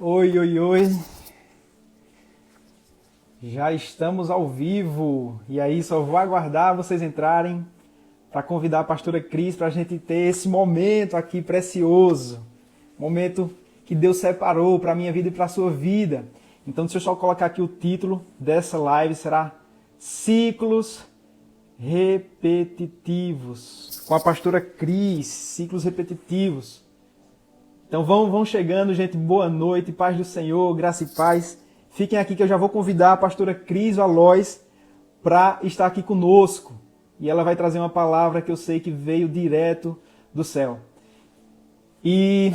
Oi, oi, oi. Já estamos ao vivo. E aí, só vou aguardar vocês entrarem para convidar a pastora Cris para a gente ter esse momento aqui precioso. Momento que Deus separou para a minha vida e para a sua vida. Então, deixa eu só colocar aqui o título dessa live. Será Ciclos Repetitivos. Com a pastora Cris. Ciclos Repetitivos. Então vão chegando, gente. Boa noite, paz do Senhor, graça e paz. Fiquem aqui que eu já vou convidar a pastora Cris Valois para estar aqui conosco. E ela vai trazer uma palavra que eu sei que veio direto do céu. E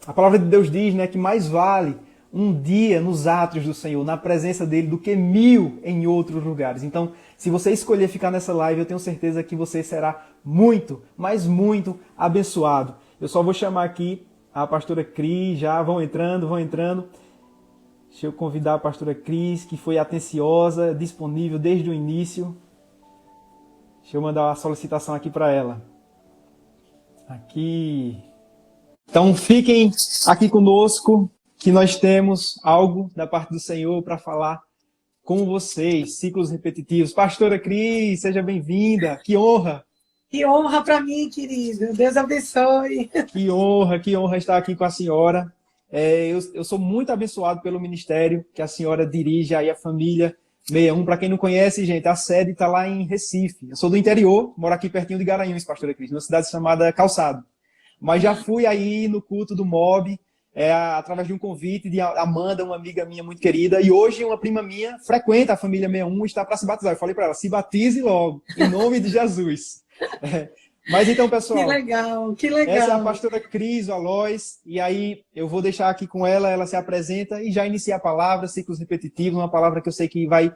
a palavra de Deus diz, né, que mais vale um dia nos átrios do Senhor, na presença dele, do que 1000 em outros lugares. Então, se você escolher ficar nessa live, eu tenho certeza que você será muito, mas muito abençoado. Eu só vou chamar aqui a pastora Cris, já vão entrando, vão entrando. Deixa eu convidar a pastora Cris, que foi atenciosa, disponível desde o início. Deixa eu mandar uma solicitação aqui para ela. Aqui. Então fiquem aqui conosco, que nós temos algo da parte do Senhor para falar com vocês. Ciclos repetitivos. Pastora Cris, seja bem-vinda. Que honra! Que honra para mim, querido. Deus abençoe. Que honra estar aqui com a senhora. Eu sou muito abençoado pelo ministério que a senhora dirige aí, a família 61. Para quem não conhece, gente, a sede está lá em Recife. Eu sou do interior, moro aqui pertinho de Garanhuns, pastora Cris, numa cidade chamada Calçado. Mas já fui aí no culto do MOB, através de um convite de Amanda, uma amiga minha muito querida, e hoje uma prima minha frequenta a família 61 e está para se batizar. Eu falei para ela, se batize logo, em nome de Jesus. Mas então, Que pessoal, legal, que essa é a legal. pastora Cris Valois, e aí eu vou deixar aqui com ela, ela se apresenta e já inicia a palavra, ciclos repetitivos, uma palavra que eu sei que vai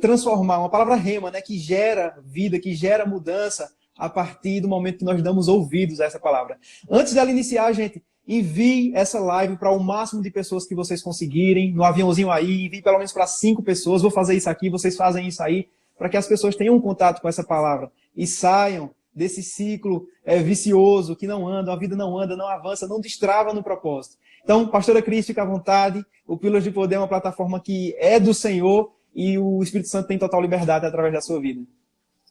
transformar, uma palavra rema, né, que gera vida, que gera mudança a partir do momento que nós damos ouvidos a essa palavra. Antes dela iniciar, gente, envie essa live para o máximo de pessoas que vocês conseguirem, no aviãozinho aí, envie pelo menos para 5 pessoas, vou fazer isso aqui, vocês fazem isso aí, para que as pessoas tenham um contato com essa palavra e saiam desse ciclo vicioso, que não anda, a vida não anda, não avança, não destrava no propósito. Então, pastora Cris, fica à vontade, o Pílulas de Poder é uma plataforma que é do Senhor e o Espírito Santo tem total liberdade através da sua vida.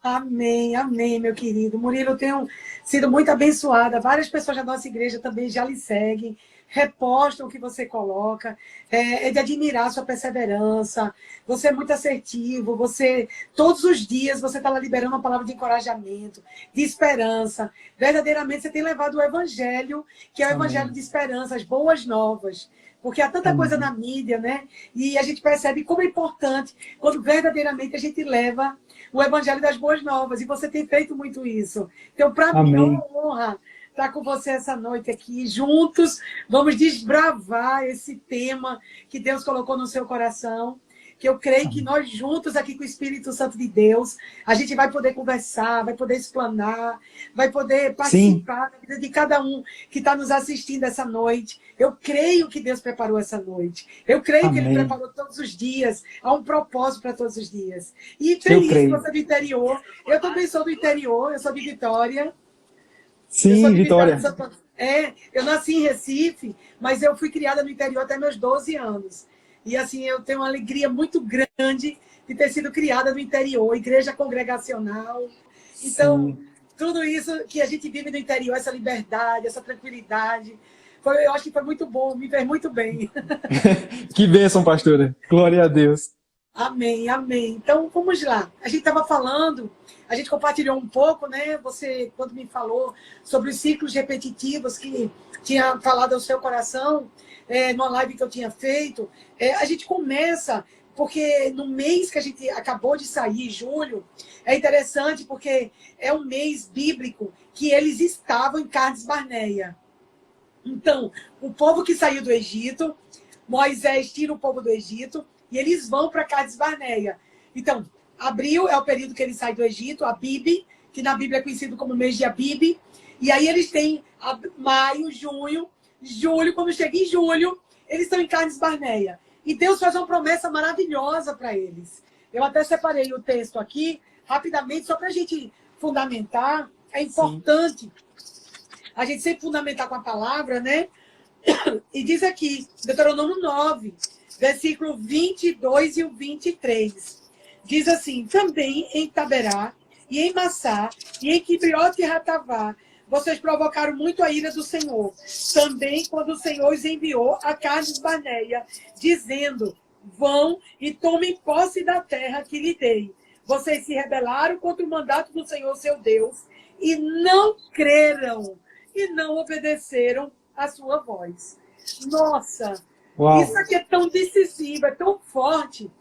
Amém, amém, meu querido. Murilo, eu tenho sido muito abençoada. Várias pessoas da nossa igreja também já lhe seguem, repostam o que você coloca. É de admirar a sua perseverança. Você é muito assertivo. Você, todos os dias, você está lá liberando uma palavra de encorajamento, de esperança. Verdadeiramente, você tem levado o evangelho, que é o Amém. evangelho de esperança, as boas novas. Porque há tanta coisa Amém. na mídia, né? E a gente percebe como é importante quando verdadeiramente a gente leva o Evangelho das Boas Novas, e você tem feito muito isso. Então, para mim, é Amém. uma honra estar com você essa noite aqui, juntos, vamos desbravar esse tema que Deus colocou no seu coração, que eu creio que nós juntos aqui com o Espírito Santo de Deus, a gente vai poder conversar, vai poder explanar, vai poder Sim. participar da vida de cada um que está nos assistindo essa noite. Eu creio que Deus preparou essa noite. Eu creio que Ele Amém. preparou todos os dias. Há um propósito para todos os dias. E Eu feliz que creio. você é do interior. Eu também sou do interior, eu sou de Vitória. Eu sou Sim, de Vitória Vitória. de Santo Antônio. Eu nasci em Recife, mas eu fui criada no interior até meus 12 anos. E assim, eu tenho uma alegria muito grande de ter sido criada no interior, igreja congregacional. Então, Sim. tudo isso que a gente vive no interior, essa liberdade, essa tranquilidade, eu acho que foi muito bom, me fez muito bem. Que bênção, pastora. Glória a Deus. Amém, amém. Então, vamos lá. A gente estava falando, a gente compartilhou um pouco, né? Você, quando me falou sobre os ciclos repetitivos que tinha falado ao seu coração, numa live que eu tinha feito, a gente começa, porque no mês que a gente acabou de sair, julho, é interessante porque é um mês bíblico que eles estavam em Cades Barneia. Então, o povo que saiu do Egito, Moisés tira o povo do Egito e eles vão para Cades Barneia. Então, abril é o período que eles saem do Egito, Abib, que na Bíblia é conhecido como mês de Abib. E aí eles têm maio, junho, julho. Quando chega em julho, eles estão em Cades Barneia. E Deus faz uma promessa maravilhosa para eles. Eu até separei o texto aqui, rapidamente, só para a gente fundamentar. É Sim. importante a gente sempre fundamentar com a palavra, né? E diz aqui, Deuteronômio 9, versículo 22 e o 23. Diz assim: também em Taberá, e em Massá, e em Quibriote e Ratavá, vocês provocaram muito a ira do Senhor. Também quando o Senhor os enviou a Cades Barneia, dizendo: vão e tomem posse da terra que lhe dei. Vocês se rebelaram contra o mandato do Senhor, seu Deus, e não creram, e não obedeceram a sua voz. Nossa, Uau. isso aqui é tão decisivo, é tão forte.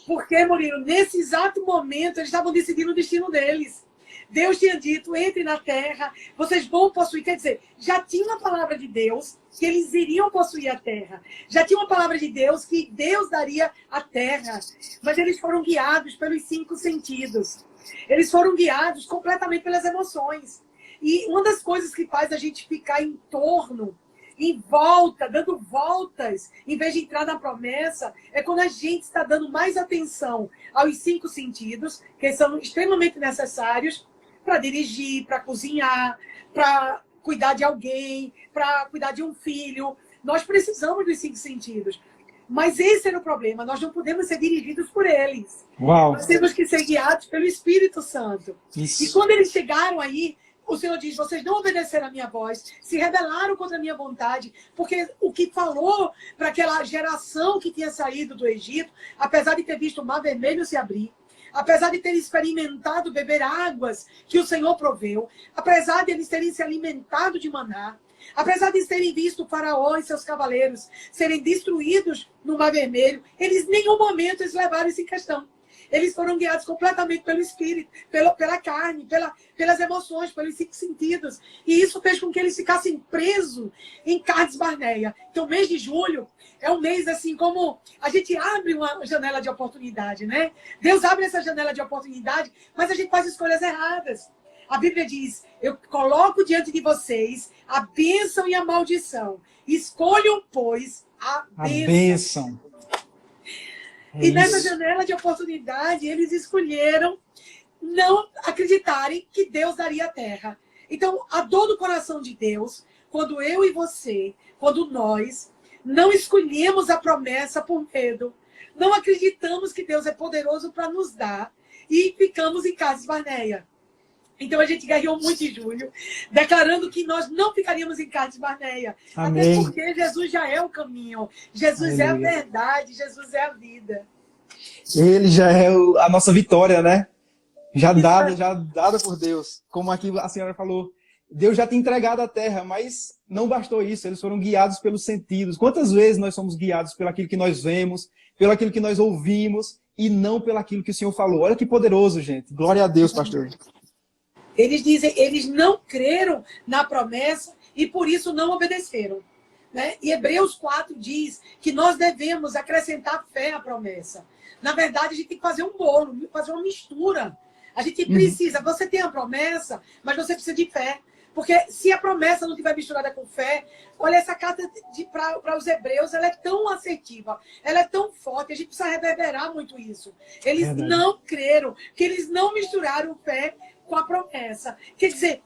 Porque, Murilo, nesse exato momento, eles estavam decidindo o destino deles. Deus tinha dito: entre na terra, vocês vão possuir. Quer dizer, já tinha uma palavra de Deus que eles iriam possuir a terra. Já tinha uma palavra de Deus que Deus daria a terra. Mas eles foram guiados pelos 5 sentidos. Eles foram guiados completamente pelas emoções. E uma das coisas que faz a gente ficar em torno, em volta, dando voltas, em vez de entrar na promessa, é quando a gente está dando mais atenção aos 5 sentidos, que são extremamente necessários para dirigir, para cozinhar, para cuidar de alguém, para cuidar de um filho. Nós precisamos dos 5 sentidos. Mas esse era o problema, nós não podemos ser dirigidos por eles. Uau. Nós temos que ser guiados pelo Espírito Santo. Isso. E quando eles chegaram aí, o Senhor diz: vocês não obedeceram a minha voz, se rebelaram contra a minha vontade, porque o que falou para aquela geração que tinha saído do Egito, apesar de ter visto o Mar Vermelho se abrir, apesar de ter experimentado beber águas que o Senhor proveu, apesar de eles terem se alimentado de maná, apesar de terem visto o faraó e seus cavaleiros serem destruídos no Mar Vermelho, eles em nenhum momento eles levaram isso em questão. Eles foram guiados completamente pelo espírito, pela carne, pelas emoções, pelos 5 sentidos. E isso fez com que eles ficassem presos em Cades Barneia. Então, o mês de julho é um mês assim como a gente abre uma janela de oportunidade, né? Deus abre essa janela de oportunidade, mas a gente faz escolhas erradas. A Bíblia diz: eu coloco diante de vocês a bênção e a maldição. Escolham, pois, a bênção. E nessa janela de oportunidade, eles escolheram não acreditarem que Deus daria a terra. Então, a dor do coração de Deus, quando eu e você, quando nós não escolhemos a promessa por medo, não acreditamos que Deus é poderoso para nos dar e ficamos em Cades Barneia. Então, a gente ganhou muito em julho, declarando que nós não ficaríamos em Cades Barneia. Amém. Até porque Jesus já é o caminho, Jesus Aleluia. é a verdade, Jesus é a vida. Ele já é a nossa vitória, né? Já dada por Deus. Como aqui a senhora falou, Deus já tinha entregado a terra, mas não bastou isso, eles foram guiados pelos sentidos. Quantas vezes nós somos guiados pelo aquilo que nós vemos, pelo aquilo que nós ouvimos, e não pelo aquilo que o Senhor falou? Olha que poderoso, gente. Glória a Deus, pastor. Eles dizem, eles não creram na promessa e por isso não obedeceram. Né? E Hebreus 4 diz que nós devemos acrescentar fé à promessa. Na verdade, a gente tem que fazer um bolo, fazer uma mistura. A gente precisa, você tem a promessa, mas você precisa de fé. Porque se a promessa não estiver misturada com fé, olha, essa carta para os hebreus, ela é tão assertiva, ela é tão forte, a gente precisa reverberar muito isso. Eles não creram, que eles não misturaram fé com a promessa. Quer dizer,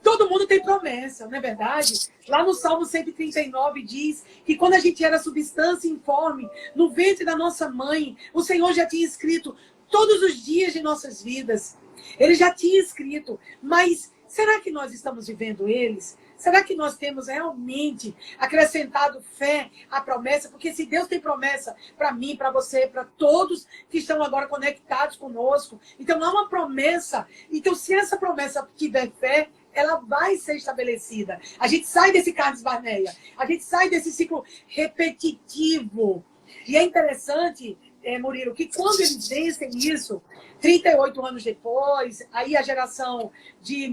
todo mundo tem promessa, não é verdade? Lá no Salmo 139 diz que quando a gente era substância informe, no ventre da nossa mãe, o Senhor já tinha escrito todos os dias de nossas vidas. Ele já tinha escrito, mas será que nós estamos vivendo eles? Será que nós temos realmente acrescentado fé à promessa? Porque se Deus tem promessa para mim, para você, para todos que estão agora conectados conosco, então há uma promessa. Então, se essa promessa tiver fé, ela vai ser estabelecida. A gente sai desse Cades Barneia, a gente sai desse ciclo repetitivo. E é interessante, Murilo, que quando eles vencem isso, 38 anos depois, aí a geração de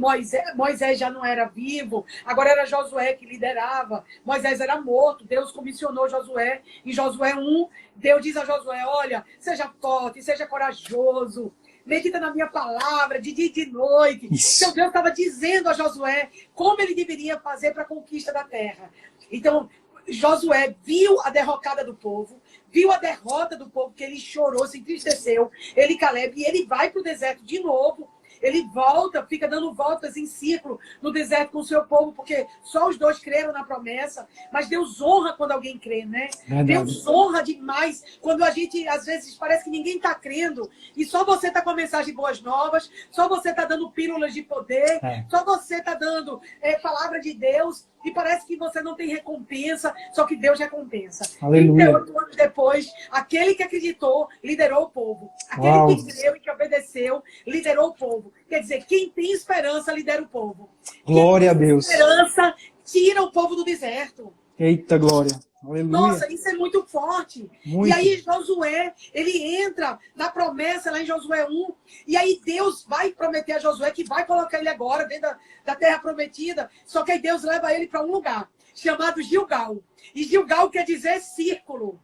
Moisés já não era vivo, agora era Josué que liderava, Moisés era morto, Deus comissionou Josué, em Josué 1, Deus diz a Josué: olha, seja forte, seja corajoso, medita na minha palavra de dia e de noite. Isso. Então Deus estava dizendo a Josué como ele deveria fazer para a conquista da terra. Então, Josué viu a derrocada do povo, viu a derrota do povo, que ele chorou, se entristeceu, ele, Caleb, e ele vai para o deserto de novo. ele volta, fica dando voltas em círculo no deserto com o seu povo, porque só os dois creram na promessa. Mas Deus honra quando alguém crê, né? Verdade. Deus honra demais quando a gente, às vezes, parece que ninguém está crendo e só você está com a mensagem boas novas, só você está dando pílulas de poder, só você está dando palavra de Deus e parece que você não tem recompensa, só que Deus recompensa. Aleluia. 38 anos depois, aquele que acreditou liderou o povo. Aquele Uau. que creu e que obedeceu liderou o povo. Quer dizer, quem tem esperança lidera o povo. Glória a Deus. Quem tem esperança tira o povo do deserto. Eita, glória. Aleluia. Nossa, isso é muito forte. Muito. E aí Josué, ele entra na promessa lá em Josué 1, e aí Deus vai prometer a Josué que vai colocar ele agora dentro da terra prometida, só que aí Deus leva ele para um lugar chamado Gilgal. E Gilgal quer dizer círculo.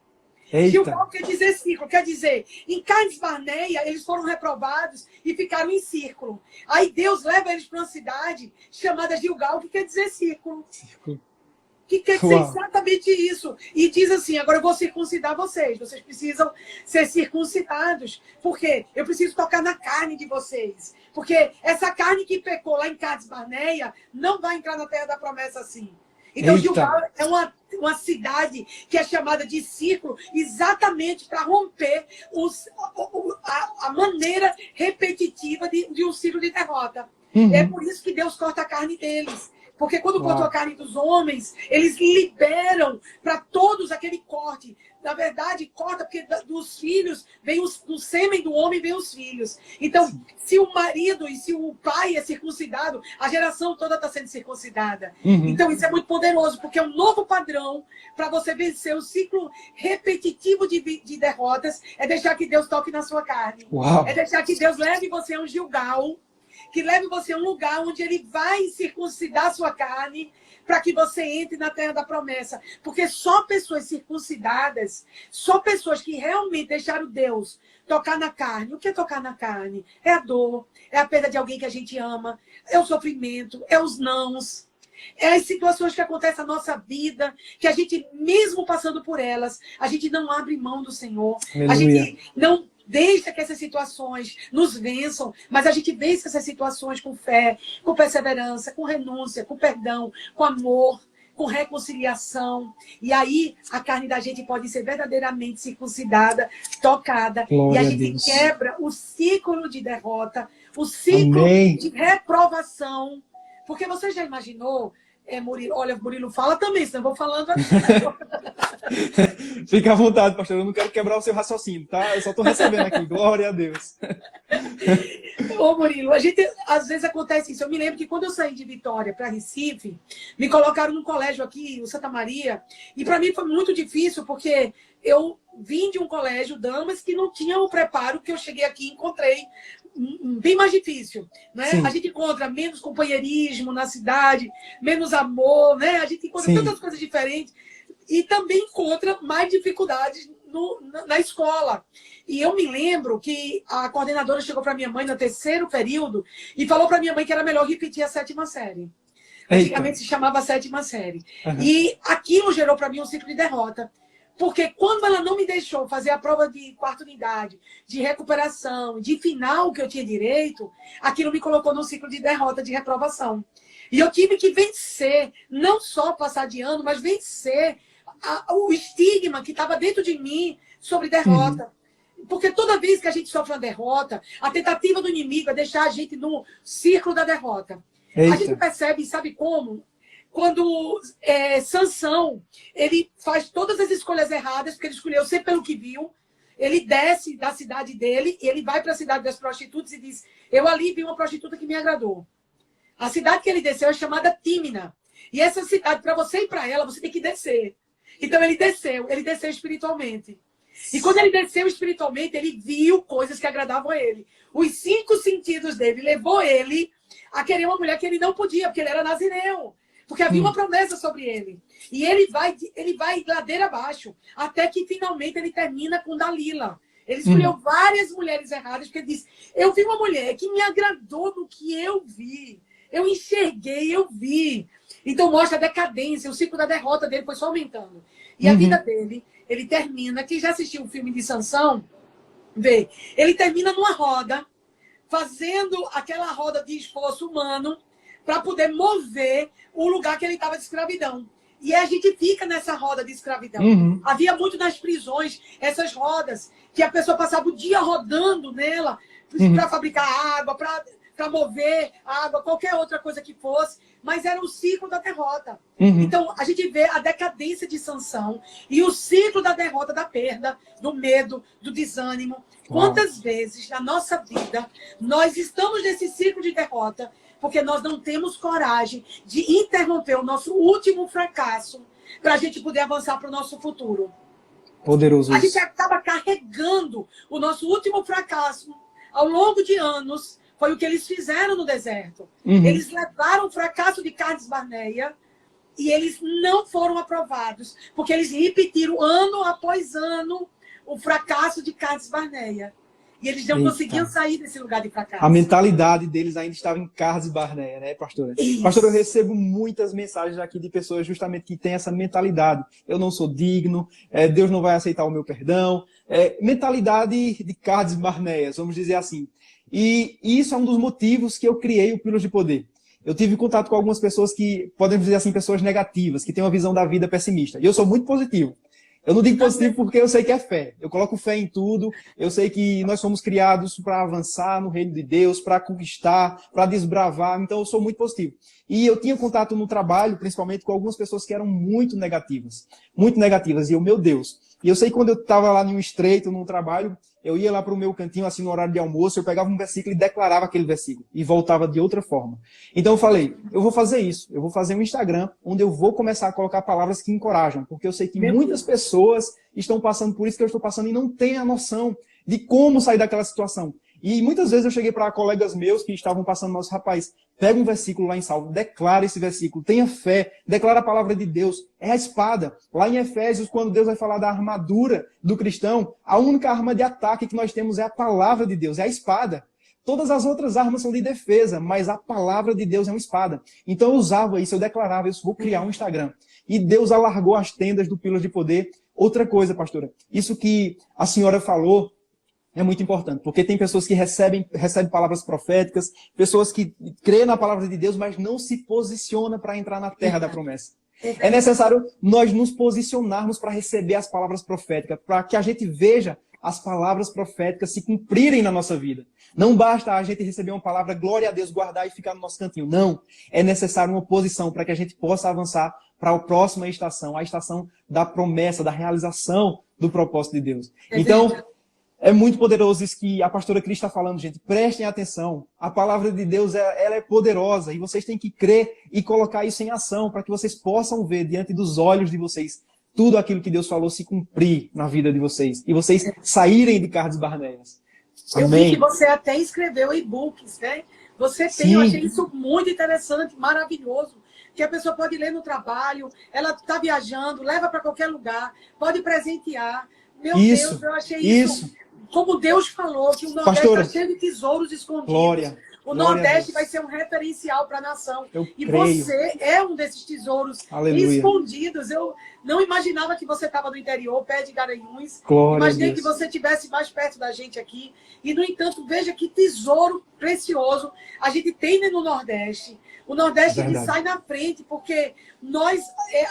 Eita. Gilgal quer dizer círculo, quer dizer, em Cades Barneia, eles foram reprovados e ficaram em círculo. Aí Deus leva eles para uma cidade chamada Gilgal, que quer dizer círculo. Círculo. Que quer dizer exatamente isso. E diz assim, agora eu vou circuncidar vocês. Vocês precisam ser circuncidados. Por quê? Eu preciso tocar na carne de vocês. Porque essa carne que pecou lá em Cades Barneia não vai entrar na terra da promessa assim. Então, Gilgal é uma cidade que é chamada de círculo exatamente para romper a maneira repetitiva de um ciclo de derrota. Uhum. É por isso que Deus corta a carne deles. Porque quando cortou a carne dos homens, eles liberam para todos aquele corte. Na verdade, corta porque dos filhos, do sêmen do homem vem os filhos. Então, se o marido e se o pai é circuncidado, a geração toda está sendo circuncidada. Uhum. Então, isso é muito poderoso, porque é um novo padrão para você vencer o ciclo repetitivo de derrotas, é deixar que Deus toque na sua carne. Uau. É deixar que Deus leve você a um Gilgal, que leve você a um lugar onde ele vai circuncidar sua carne para que você entre na terra da promessa. Porque só pessoas circuncidadas, só pessoas que realmente deixaram Deus tocar na carne. O que é tocar na carne? É a dor, é a perda de alguém que a gente ama, é o sofrimento, é os nãos. É as situações que acontecem na nossa vida, que a gente, mesmo passando por elas, a gente não abre mão do Senhor. Aleluia. A gente não deixa que essas situações nos vençam, mas a gente vence essas situações com fé, com perseverança, com renúncia, com perdão, com amor, com reconciliação. E aí a carne da gente pode ser verdadeiramente circuncidada, tocada. Glória e a a gente Deus. quebra o ciclo de derrota, o ciclo Amém. de reprovação. Porque você já imaginou, Murilo? Olha, Murilo fala também, senão eu vou falando aqui. Fica à vontade, pastor. Eu não quero quebrar o seu raciocínio, tá? Eu só estou recebendo aqui. Glória a Deus. Ô, Murilo, a gente, às vezes acontece isso. Eu me lembro que quando eu saí de Vitória para Recife, me colocaram num colégio aqui, o Santa Maria, e para mim foi muito difícil, porque eu vim de um colégio damas que não tinha o preparo que eu cheguei aqui e encontrei bem mais difícil, né? Sim. A gente encontra menos companheirismo na cidade, menos amor, né? A gente encontra Sim. tantas coisas diferentes e também encontra mais dificuldades na escola. E eu me lembro que a coordenadora chegou para minha mãe no terceiro período e falou para minha mãe que era melhor repetir a 7ª série. Antigamente se chamava 7ª série. Uhum. E aquilo gerou para mim um ciclo de derrota. Porque quando ela não me deixou fazer a prova de 4ª unidade, de recuperação, de final que eu tinha direito, aquilo me colocou num ciclo de derrota, de reprovação. E eu tive que vencer, não só passar de ano, mas vencer o estigma que estava dentro de mim sobre derrota. Porque toda vez que a gente sofre uma derrota, a tentativa do inimigo é deixar a gente no círculo da derrota. Eita. A gente percebe, sabe como? Quando Sansão, ele faz todas as escolhas erradas, porque ele escolheu sempre pelo que viu, ele desce da cidade dele, e ele vai para a cidade das prostitutas e diz, eu ali vi uma prostituta que me agradou. A cidade que ele desceu é chamada Tímina. E essa cidade, para você ir para ela, você tem que descer. Então ele desceu espiritualmente. E quando ele desceu espiritualmente, ele viu coisas que agradavam a ele. Os 5 sentidos dele levou ele a querer uma mulher que ele não podia, porque ele era nazireu. Porque havia uma promessa sobre ele. E ele vai ladeira abaixo, até que finalmente ele termina com Dalila. Ele escolheu várias mulheres erradas, porque ele disse, eu vi uma mulher que me agradou no que eu vi. Eu enxerguei, eu vi. Então mostra a decadência, o ciclo da derrota dele foi só aumentando. E a vida dele, ele termina, quem já assistiu o filme de Sansão, vê, ele termina numa roda, fazendo aquela roda de esforço humano para poder mover o lugar que ele estava de escravidão. E a gente fica nessa roda de escravidão. Uhum. Havia muito nas prisões essas rodas, que a pessoa passava o dia rodando nela para fabricar água, para mover água, qualquer outra coisa que fosse, mas era o ciclo da derrota. Então, a gente vê a decadência de Sansão e o ciclo da derrota, da perda, do medo, do desânimo. Quantas vezes na nossa vida nós estamos nesse ciclo de derrota porque nós não temos coragem de interromper o nosso último fracasso para a gente poder avançar para o nosso futuro. Poderoso A isso. gente acaba carregando o nosso último fracasso ao longo de anos. Foi o que eles fizeram no deserto. Eles levaram o fracasso de Cades Barneia e eles não foram aprovados, porque eles repetiram ano após ano o fracasso de Cades Barneia. E eles não conseguiam sair desse lugar de fracasso. A mentalidade deles ainda estava em Cades Barneia, né, pastora? Isso. Pastora, eu recebo muitas mensagens aqui de pessoas justamente que têm essa mentalidade. Eu não sou digno, Deus não vai aceitar o meu perdão. Mentalidade de Cades Barneia, vamos dizer assim. E isso é um dos motivos que eu criei o Pílulas de Poder. Eu tive contato com algumas pessoas que, podemos dizer assim, pessoas negativas, que têm uma visão da vida pessimista. E eu sou muito positivo. Eu não digo positivo porque eu sei que é fé. Eu coloco fé em tudo. Eu sei que nós somos criados para avançar no reino de Deus, para conquistar, para desbravar. Então eu sou muito positivo. E eu tinha contato no trabalho, principalmente com algumas pessoas que eram muito negativas. Muito negativas. E eu, meu Deus. E eu sei que quando eu estava lá em um estreito, num trabalho, eu ia lá para o meu cantinho, assim, no horário de almoço, eu pegava um versículo e declarava aquele versículo. E voltava de outra forma. Então eu falei, eu vou fazer isso. Eu vou fazer um Instagram onde eu vou começar a colocar palavras que encorajam. Porque eu sei que muitas pessoas estão passando por isso que eu estou passando e não têm a noção de como sair daquela situação. E muitas vezes eu cheguei para colegas meus que estavam passando, nosso rapaz, pega um versículo lá em Salmo, declara esse versículo, tenha fé, declara a palavra de Deus, é a espada. Lá em Efésios, quando Deus vai falar da armadura do cristão, a única arma de ataque que nós temos é a palavra de Deus, é a espada. Todas as outras armas são de defesa, mas a palavra de Deus é uma espada. Então eu usava isso, eu declarava, eu vou criar um Instagram. E Deus alargou as tendas do Pílulas de Poder. Outra coisa, pastora, isso que a senhora falou, é muito importante, porque tem pessoas que recebem palavras proféticas, pessoas que creem na palavra de Deus, mas não se posicionam para entrar na terra da promessa. É necessário nós nos posicionarmos para receber as palavras proféticas, para que a gente veja as palavras proféticas se cumprirem na nossa vida. Não basta a gente receber uma palavra, glória a Deus, guardar e ficar no nosso cantinho. Não. É necessário uma posição para que a gente possa avançar para a próxima estação, a estação da promessa, da realização do propósito de Deus. Então, é muito poderoso isso que a pastora Cris está falando, gente. Prestem atenção. A palavra de Deus, ela é poderosa e vocês têm que crer e colocar isso em ação para que vocês possam ver diante dos olhos de vocês tudo aquilo que Deus falou se cumprir na vida de vocês e vocês saírem de Cades Barneias. Eu vi que você até escreveu e-books, né? Você tem, eu achei isso muito interessante, maravilhoso, que a pessoa pode ler no trabalho, ela está viajando, leva para qualquer lugar, pode presentear. Meu Deus, eu achei isso. Como Deus falou, que o Nordeste está cheio de tesouros escondidos. Glória. O Nordeste vai ser um referencial para a nação. E creio. você é um desses tesouros escondidos. Eu não imaginava que você estava no interior, pé de Garanhuns. Imaginei que você estivesse mais perto da gente aqui. E, no entanto, veja que tesouro precioso a gente tem no Nordeste. O Nordeste ele sai na frente porque nós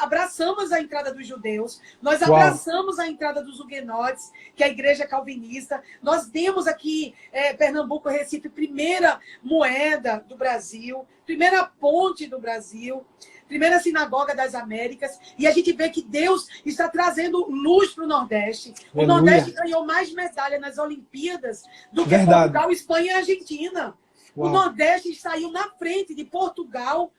abraçamos a entrada dos judeus, nós abraçamos a entrada dos huguenotes, que é a igreja calvinista. Nós temos aqui, Pernambuco, Recife, primeira moeda do Brasil, primeira ponte do Brasil, primeira sinagoga das Américas. E a gente vê que Deus está trazendo luz para o Nordeste. O Nordeste ganhou mais medalha nas Olimpíadas do que Portugal, Espanha e Argentina. O Nordeste saiu na frente de Portugal,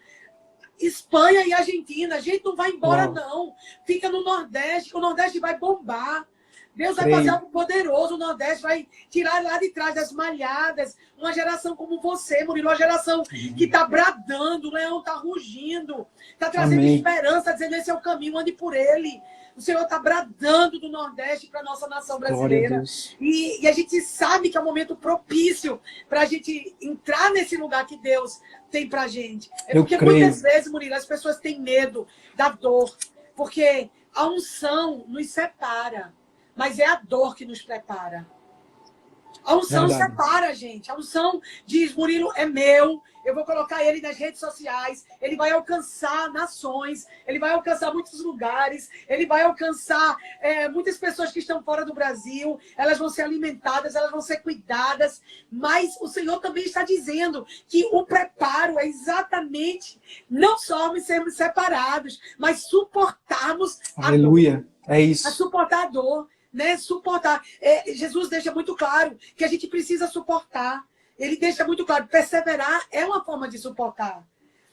Espanha e Argentina. A gente não vai embora, não. Fica no Nordeste, o Nordeste vai bombar. Deus vai fazer algo poderoso. O Nordeste vai tirar lá de trás das malhadas uma geração como você, Murilo, uma geração que está bradando, o leão está rugindo, está trazendo esperança, dizendo esse é o caminho, ande por ele. O Senhor está bradando do Nordeste para a nossa nação brasileira. E a gente sabe que é um momento propício para a gente entrar nesse lugar que Deus tem para a gente. Porque muitas vezes, Murilo, as pessoas têm medo da dor. Porque a unção nos separa. Mas é a dor que nos prepara. A unção Verdade. separa, gente. A unção diz, Murilo é meu, eu vou colocar ele nas redes sociais, ele vai alcançar nações, ele vai alcançar muitos lugares, ele vai alcançar muitas pessoas que estão fora do Brasil, elas vão ser alimentadas, elas vão ser cuidadas, mas o Senhor também está dizendo que o preparo é exatamente não só sermos separados, mas suportarmos a dor. Aleluia. É A isso. suportar a dor, né? Suportar. Jesus deixa muito claro que a gente precisa suportar. Ele deixa muito claro, perseverar é uma forma de suportar.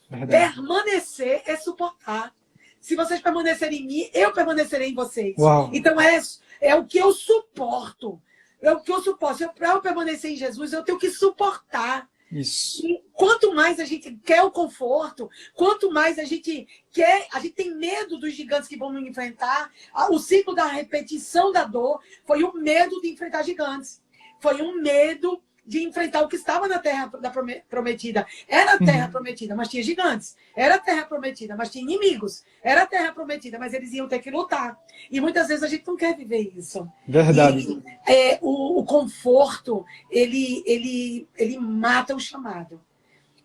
Verdade. Permanecer é suportar. Se vocês permanecerem em mim, eu permanecerei em vocês. Uau. Então é o que eu suporto. É o que eu suporto. Para eu permanecer em Jesus, eu tenho que suportar. Isso. E quanto mais a gente quer o conforto, quanto mais a gente tem medo dos gigantes que vão nos enfrentar. O ciclo da repetição da dor foi o medo de enfrentar gigantes. Foi um medo de enfrentar o que estava na terra prometida. Era a terra prometida, mas tinha gigantes. Era a terra prometida, mas tinha inimigos. Era a terra prometida, mas eles iam ter que lutar. E muitas vezes a gente não quer viver isso. Verdade. E, o conforto, ele mata o chamado.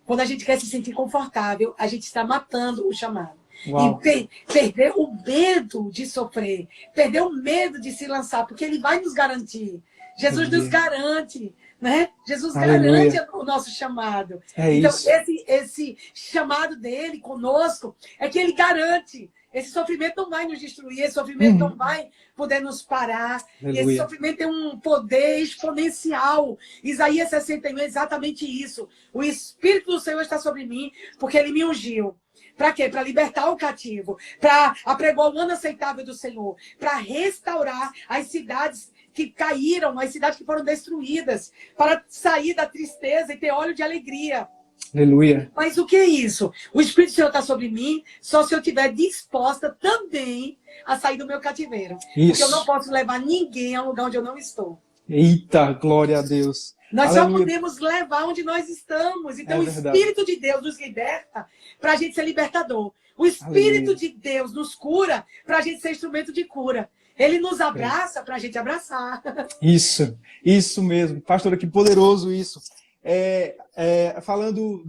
Quando a gente quer se sentir confortável, a gente está matando o chamado. Uau. E perder o medo de sofrer, perder o medo de se lançar, porque ele vai nos garantir. Jesus nos garante, né? Jesus Aleluia. garante o nosso chamado. É então, isso. esse chamado dele conosco é que ele garante. Esse sofrimento não vai nos destruir, esse sofrimento não vai poder nos parar. Aleluia. Esse sofrimento tem um poder exponencial. Isaías 61 é exatamente isso. O Espírito do Senhor está sobre mim, porque ele me ungiu. Para quê? Para libertar o cativo, para apregoar o ano aceitável do Senhor, para restaurar as cidades que caíram, as cidades que foram destruídas, para sair da tristeza e ter óleo de alegria. Aleluia. Mas o que é isso? O Espírito do Senhor está sobre mim, só se eu estiver disposta também a sair do meu cativeiro. Isso. Porque eu não posso levar ninguém a um lugar onde eu não estou. Eita, glória a Deus. Nós Aleluia. só podemos levar onde nós estamos. Então, É o verdade. Espírito de Deus nos liberta para a gente ser libertador. O Espírito Aleluia. de Deus nos cura para a gente ser instrumento de cura. Ele nos abraça para a gente abraçar. Isso mesmo. Pastora, que poderoso isso. Falando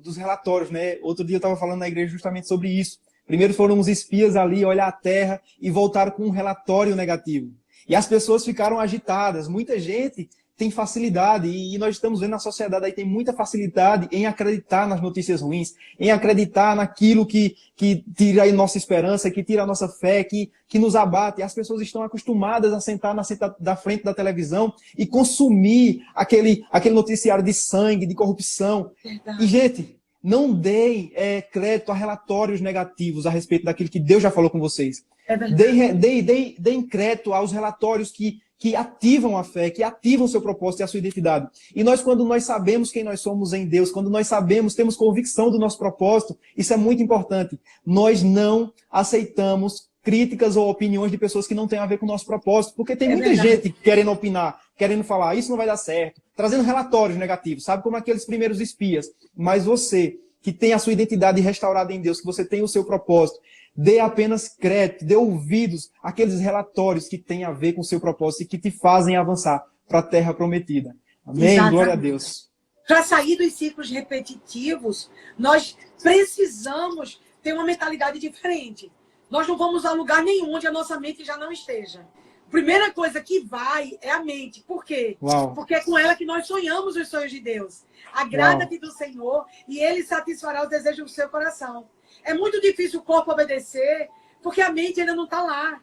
dos relatórios, né? Outro dia eu estava falando na igreja justamente sobre isso. Primeiro foram os espias ali olhar a terra e voltaram com um relatório negativo. E as pessoas ficaram agitadas. Muita gente tem facilidade, e nós estamos vendo na sociedade aí, tem muita facilidade em acreditar nas notícias ruins, em acreditar naquilo que tira a nossa esperança, que tira a nossa fé, que nos abate. As pessoas estão acostumadas a sentar da frente da televisão e consumir aquele noticiário de sangue, de corrupção. Verdade. E, gente, não deem crédito a relatórios negativos a respeito daquilo que Deus já falou com vocês. É verdade. Deem crédito aos relatórios que ativam a fé, que ativam o seu propósito e a sua identidade. E quando nós sabemos quem nós somos em Deus, quando nós temos convicção do nosso propósito, isso é muito importante. Nós não aceitamos críticas ou opiniões de pessoas que não têm a ver com o nosso propósito, porque tem muita gente querendo opinar, querendo falar, isso não vai dar certo, trazendo relatórios negativos, sabe, como aqueles primeiros espias. Mas você, que tem a sua identidade restaurada em Deus, que você tem o seu propósito, dê apenas crédito, dê ouvidos àqueles relatórios que têm a ver com o seu propósito e que te fazem avançar para a terra prometida. Amém? Exatamente. Glória a Deus. Para sair dos ciclos repetitivos, nós precisamos ter uma mentalidade diferente. Nós não vamos a lugar nenhum onde a nossa mente já não esteja. A primeira coisa que vai é a mente. Por quê? Uau. Porque é com ela que nós sonhamos os sonhos de Deus. Agrada-te do Senhor e Ele satisfará os desejos do seu coração. É muito difícil o corpo obedecer, porque a mente ainda não está lá.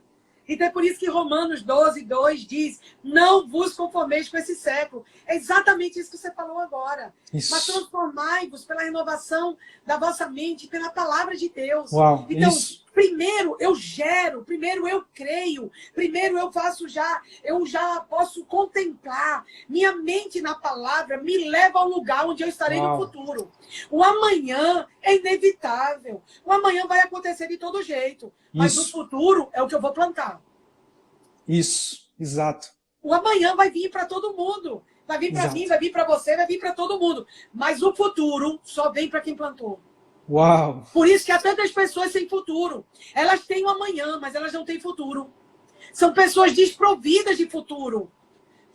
Então é por isso que Romanos 12, 2 diz, não vos conformeis com esse século. É exatamente isso que você falou agora. Isso. Mas transformai-vos pela renovação da vossa mente, pela palavra de Deus. Uau, então, isso. primeiro eu gero, primeiro eu creio, primeiro eu já posso contemplar. Minha mente na palavra me leva ao lugar onde eu estarei no futuro. O amanhã é inevitável. O amanhã vai acontecer de todo jeito. Mas o futuro é o que eu vou plantar. Isso, exato. O amanhã vai vir para todo mundo. Vai vir para mim, vai vir para você, vai vir para todo mundo. Mas o futuro só vem para quem plantou. Uau! Por isso que há tantas pessoas sem futuro. Elas têm o amanhã, mas elas não têm futuro. São pessoas desprovidas de futuro.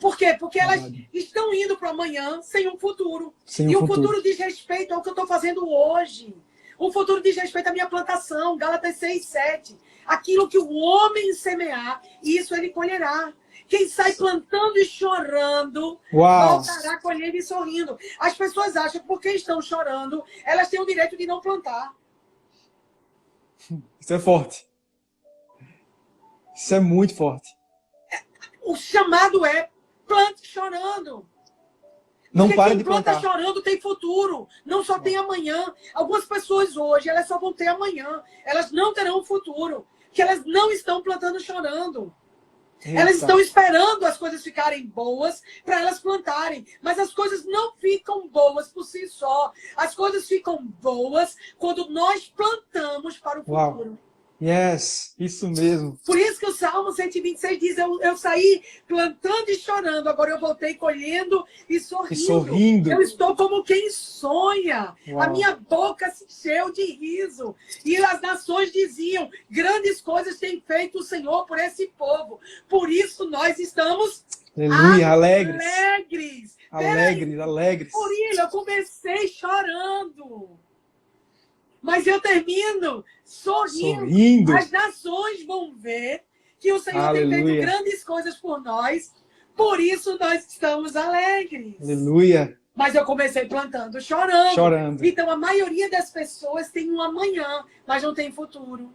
Por quê? Porque elas Verdade. estão indo para o amanhã sem um futuro. Sem E um o futuro. futuro diz respeito ao que eu estou fazendo hoje. O futuro diz respeito à minha plantação, Gálatas 6:7. Aquilo que o homem semear, isso ele colherá. Quem sai plantando e chorando, Uau! voltará colhendo e sorrindo. As pessoas acham que porque estão chorando, elas têm o direito de não plantar. Isso é forte. Isso é muito forte. O chamado é plante chorando. Não Porque pare quem de planta plantar. chorando tem futuro, não só tem amanhã. Algumas pessoas hoje, elas só vão ter amanhã. Elas não terão futuro, porque elas não estão plantando chorando. Elas Eita. estão esperando as coisas ficarem boas para elas plantarem. Mas as coisas não ficam boas por si só. As coisas ficam boas quando nós plantamos para o Uau. futuro. Yes, isso mesmo. Por isso que o Salmo 126 diz, eu saí plantando e chorando, agora eu voltei colhendo e sorrindo. E sorrindo. Eu estou como quem sonha. Uau. A minha boca se encheu de riso. E as nações diziam, grandes coisas tem feito o Senhor por esse povo. Por isso nós estamos Aleluia, alegres. alegres. Alegres, alegres. Murilo, eu comecei chorando. Mas eu termino sorrindo. As nações vão ver que o Senhor tem feito grandes coisas por nós. Por isso nós estamos alegres. Aleluia. Mas eu comecei plantando, chorando. Chorando. Então a maioria das pessoas tem um amanhã, mas não tem futuro.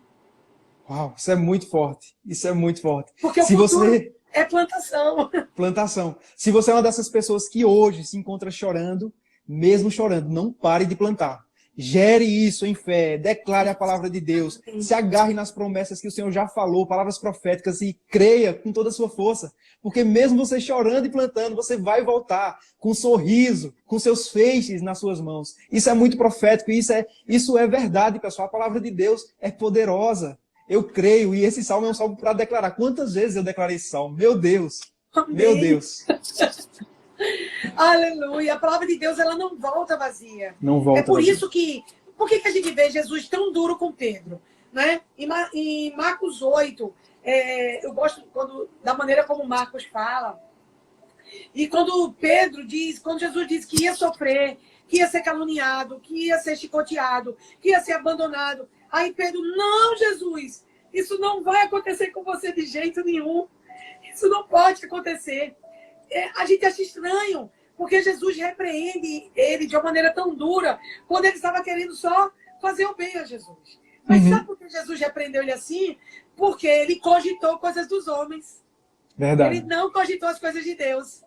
Uau, isso é muito forte. Isso é muito forte. Porque se o futuro você é plantação. Plantação. Se você é uma dessas pessoas que hoje se encontra chorando, mesmo chorando, não pare de plantar. Gere isso em fé, declare a palavra de Deus, se agarre nas promessas que o Senhor já falou, palavras proféticas, e creia com toda a sua força. Porque mesmo você chorando e plantando, você vai voltar com um sorriso, com seus feixes nas suas mãos. Isso é muito profético, isso é verdade, pessoal. A palavra de Deus é poderosa. Eu creio, e esse salmo é um salmo para declarar. Quantas vezes eu declarei esse salmo? Meu Deus! Amém. Meu Deus! Aleluia. A palavra de Deus, ela não volta vazia. Não volta É por vazia. isso que... Por que a gente vê Jesus tão duro com Pedro? Né? Em Marcos 8, eu gosto da maneira como Marcos fala. E quando Jesus diz que ia sofrer, que ia ser caluniado, que ia ser chicoteado, que ia ser abandonado. Aí Pedro, não, Jesus, isso não vai acontecer com você de jeito nenhum. Isso não pode acontecer. A gente acha estranho, porque Jesus repreende ele de uma maneira tão dura, quando ele estava querendo só fazer o bem a Jesus. Mas sabe por que Jesus repreendeu ele assim? Porque ele cogitou coisas dos homens. Verdade. Ele não cogitou as coisas de Deus.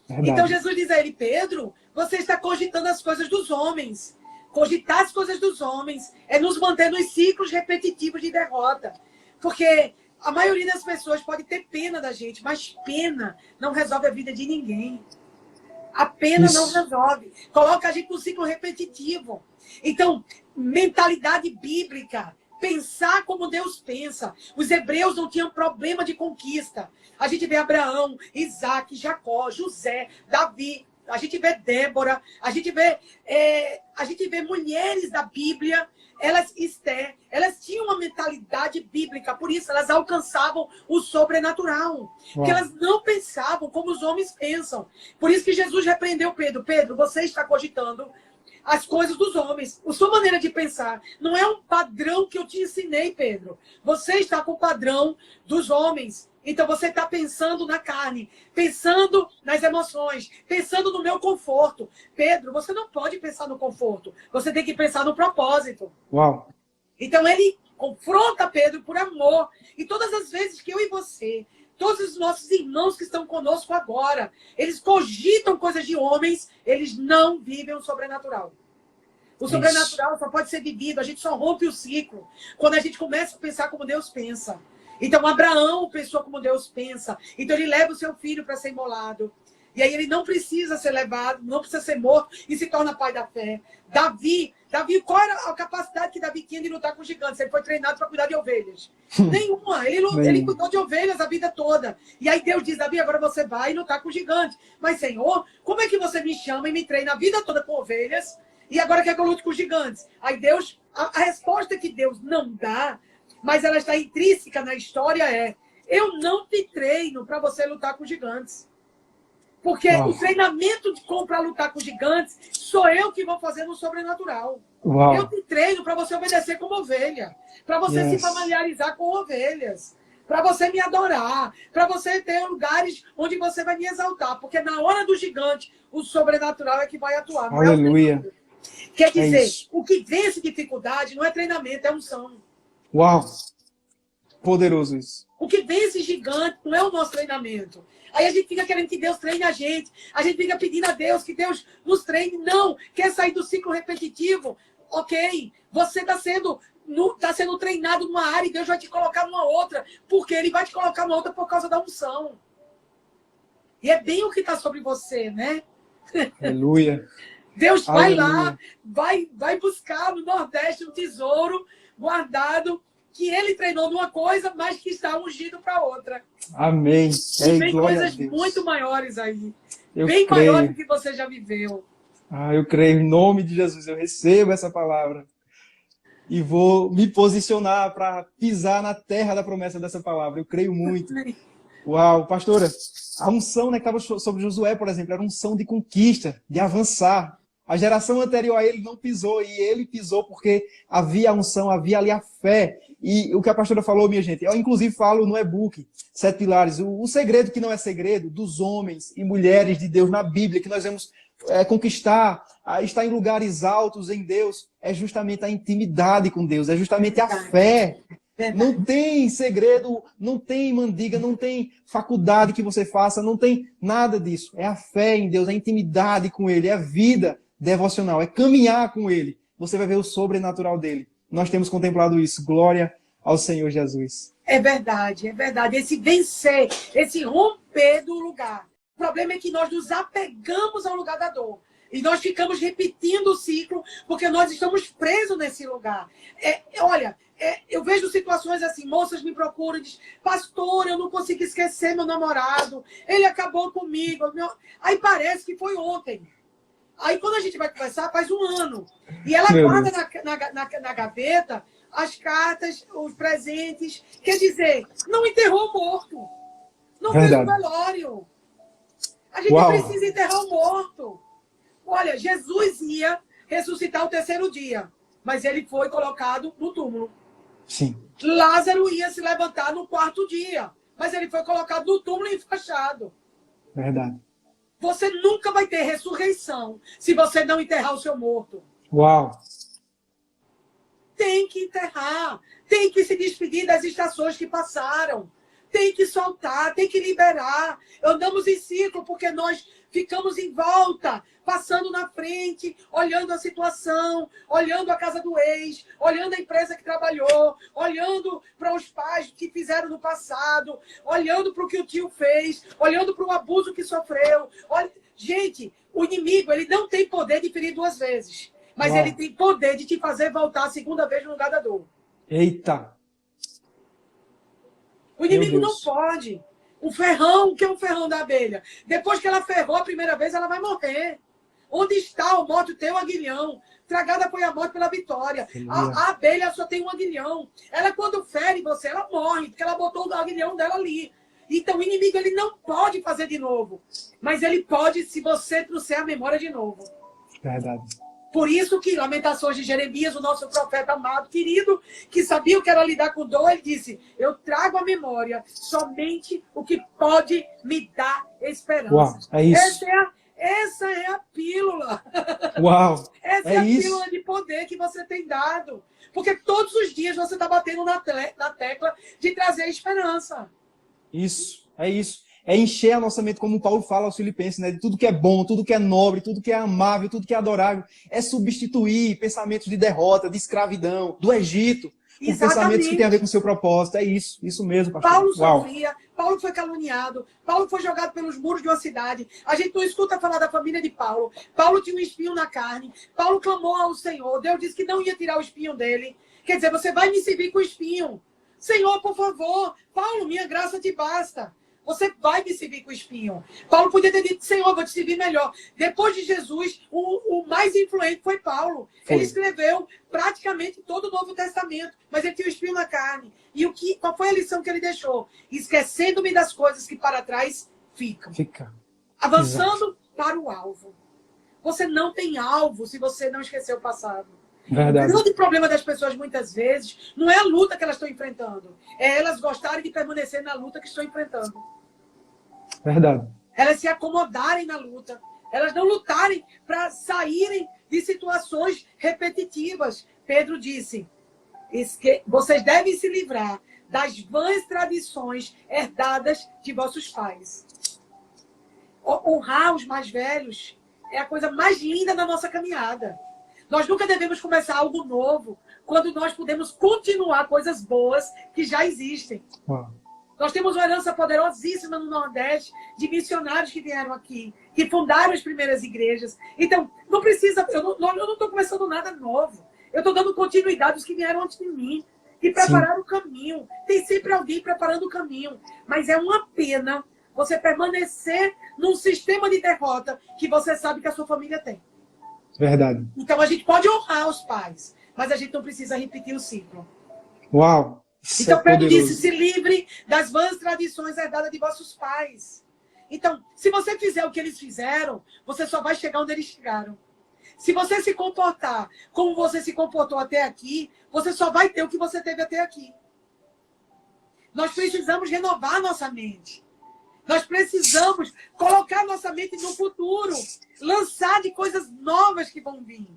Verdade. Então Jesus diz a ele, Pedro, você está cogitando as coisas dos homens. Cogitar as coisas dos homens é nos manter nos ciclos repetitivos de derrota. Porque a maioria das pessoas pode ter pena da gente, mas pena não resolve a vida de ninguém. A pena não resolve. Coloca a gente num ciclo repetitivo. Então, mentalidade bíblica. Pensar como Deus pensa. Os hebreus não tinham problema de conquista. A gente vê Abraão, Isaac, Jacó, José, Davi. A gente vê Débora. A gente vê mulheres da Bíblia. Esther, elas tinham uma mentalidade bíblica, por isso elas alcançavam o sobrenatural. Porque elas não pensavam como os homens pensam. Por isso que Jesus repreendeu Pedro. Pedro, você está cogitando as coisas dos homens. A sua maneira de pensar não é um padrão que eu te ensinei, Pedro. Você está com o padrão dos homens. Então você está pensando na carne, pensando nas emoções, pensando no meu conforto. Pedro, você não pode pensar no conforto. Você tem que pensar no propósito. Uau! Então ele confronta Pedro por amor. E todas as vezes que eu e você, todos os nossos irmãos que estão conosco agora, eles cogitam coisas de homens, eles não vivem o sobrenatural. O sobrenatural só pode ser vivido, a gente só rompe o ciclo quando a gente começa a pensar como Deus pensa. Então Abraão pensou como Deus pensa. Então ele leva o seu filho para ser imolado. E aí ele não precisa ser levado, não precisa ser morto e se torna pai da fé. Davi, qual era a capacidade que Davi tinha de lutar com gigantes? Ele foi treinado para cuidar de ovelhas. Nenhuma. Ele cuidou de ovelhas a vida toda. E aí Deus diz, Davi, agora você vai lutar com gigantes. Mas Senhor, como é que você me chama e me treina a vida toda com ovelhas e agora quer que eu lute com gigantes? Aí Deus, a resposta que Deus não dá, mas ela está intrínseca na história, eu não te treino para você lutar com gigantes. Porque Uau. o treinamento para lutar com gigantes sou eu que vou fazer no sobrenatural. Uau. Eu te treino para você obedecer como ovelha, para você se familiarizar com ovelhas, para você me adorar, para você ter lugares onde você vai me exaltar, porque na hora do gigante, o sobrenatural é que vai atuar. Não Aleluia. Quer dizer, o que vence dificuldade não é treinamento, é unção. Uau. Poderoso isso. O que vence gigante não é o nosso treinamento. Aí a gente fica querendo que Deus treine a gente fica pedindo a Deus que Deus nos treine. Não, quer sair do ciclo repetitivo? Ok, você está sendo treinado numa área e Deus vai te colocar numa outra, porque Ele vai te colocar numa outra por causa da unção. E é bem o que está sobre você, né? Aleluia. Deus vai lá, vai buscar no Nordeste um tesouro guardado que Ele treinou numa coisa, mas que está ungido para outra. Amém. E vem coisas muito maiores aí. Bem creio. maiores do que você já viveu. Eu creio em nome de Jesus. Eu recebo essa palavra. E vou me posicionar para pisar na terra da promessa dessa palavra. Eu creio muito. Uau, pastora, a unção, né, que estava sobre Josué, por exemplo, era unção de conquista, de avançar. A geração anterior a ele não pisou, e ele pisou porque havia a unção, havia ali a fé. E o que a pastora falou, minha gente, eu inclusive falo no e-book, 7 Pilares, o segredo que não é segredo dos homens e mulheres de Deus na Bíblia, que nós vamos conquistar, estar em lugares altos em Deus, é justamente a intimidade com Deus, é justamente a fé. Não tem segredo, não tem mandiga, não tem faculdade que você faça, não tem nada disso. É a fé em Deus, é a intimidade com Ele, é a vida devocional, é caminhar com Ele. Você vai ver o sobrenatural dele. Nós temos contemplado isso. Glória ao Senhor Jesus. É verdade, é verdade. Esse vencer, esse romper do lugar. O problema é que nós nos apegamos ao lugar da dor. E nós ficamos repetindo o ciclo porque nós estamos presos nesse lugar. Eu vejo situações assim, moças me procuram e dizem, pastor, eu não consigo esquecer meu namorado, ele acabou comigo. Aí parece que foi ontem. Aí quando a gente vai conversar, faz um ano. E ela guarda na gaveta as cartas, os presentes. Quer dizer, não enterrou o morto. Não fez um velório. A gente precisa enterrar o morto. Olha, Jesus ia ressuscitar o terceiro dia, mas ele foi colocado no túmulo. Sim. Lázaro ia se levantar no quarto dia, mas ele foi colocado no túmulo e enfaixado. Verdade. Você nunca vai ter ressurreição se você não enterrar o seu morto. Uau! Tem que enterrar, tem que se despedir das estações que passaram, tem que soltar, tem que liberar. Andamos em ciclo porque nós ficamos em volta, passando na frente, olhando a situação, olhando a casa do ex, olhando a empresa que trabalhou, olhando para os pais que fizeram no passado, olhando para o que o tio fez, olhando para o abuso que sofreu. Gente, o inimigo ele não tem poder de ferir 2 vezes, mas ele tem poder de te fazer voltar a segunda vez no lugar da dor. Eita! O inimigo não pode. O ferrão, o que é o ferrão da abelha? Depois que ela ferrou a primeira vez, ela vai morrer. Onde está o morto tem um aguilhão. Tragada foi a morte pela vitória. A abelha só tem um aguilhão. Ela, quando fere você, ela morre, porque ela botou o aguilhão dela ali. Então, o inimigo ele não pode fazer de novo. Mas ele pode se você trouxer a memória de novo. Verdade. Por isso que Lamentações de Jeremias, o nosso profeta amado, querido, que sabia o que era lidar com dor, ele disse, eu trago à memória somente o que pode me dar esperança. Uau, é isso. Essa é a pílula. Uau, Essa é a pílula de poder que você tem dado. Porque todos os dias você está batendo na tecla de trazer esperança. Isso, é isso. É encher a nossa mente, como Paulo fala aos Filipenses, né? De tudo que é bom, tudo que é nobre, tudo que é amável, tudo que é adorável. É substituir pensamentos de derrota, de escravidão, do Egito, por pensamentos que têm a ver com o seu propósito. É isso mesmo, pastor. Paulo sofria, Paulo foi caluniado, Paulo foi jogado pelos muros de uma cidade. A gente não escuta falar da família de Paulo. Paulo tinha um espinho na carne, Paulo clamou ao Senhor, Deus disse que não ia tirar o espinho dele. Quer dizer, você vai me servir com o espinho. Senhor, por favor, Paulo, minha graça te basta. Você vai me servir com espinho. Paulo podia ter dito, Senhor, vou te servir melhor. Depois de Jesus, o mais influente foi Paulo. Ele escreveu praticamente todo o Novo Testamento, mas ele tinha o espinho na carne. E qual foi a lição que ele deixou? Esquecendo-me das coisas que para trás ficam. avançando para o alvo. Você não tem alvo se você não esquecer o passado. Verdade. O grande problema das pessoas, muitas vezes, não é a luta que elas estão enfrentando. É elas gostarem de permanecer na luta que estão enfrentando. Verdade. Elas se acomodarem na luta. Elas não lutarem para saírem de situações repetitivas. Pedro disse, vocês devem se livrar das vãs tradições herdadas de vossos pais. Honrar os mais velhos é a coisa mais linda da nossa caminhada. Nós nunca devemos começar algo novo quando nós podemos continuar coisas boas que já existem. Uau. Nós temos uma herança poderosíssima no Nordeste de missionários que vieram aqui, que fundaram as primeiras igrejas. Então, não precisa... Eu não estou começando nada novo. Eu estou dando continuidade aos que vieram antes de mim, que prepararam o caminho. Tem sempre alguém preparando o caminho. Mas é uma pena você permanecer num sistema de derrota que você sabe que a sua família tem. Verdade. Então, a gente pode honrar os pais, mas a gente não precisa repetir o ciclo. Uau! Então, Pedro disse, se livre das vãs tradições herdadas de vossos pais. Então, se você fizer o que eles fizeram, você só vai chegar onde eles chegaram. Se você se comportar como você se comportou até aqui, você só vai ter o que você teve até aqui. Nós precisamos renovar nossa mente. Nós precisamos colocar nossa mente no futuro. Lançar de coisas novas que vão vir.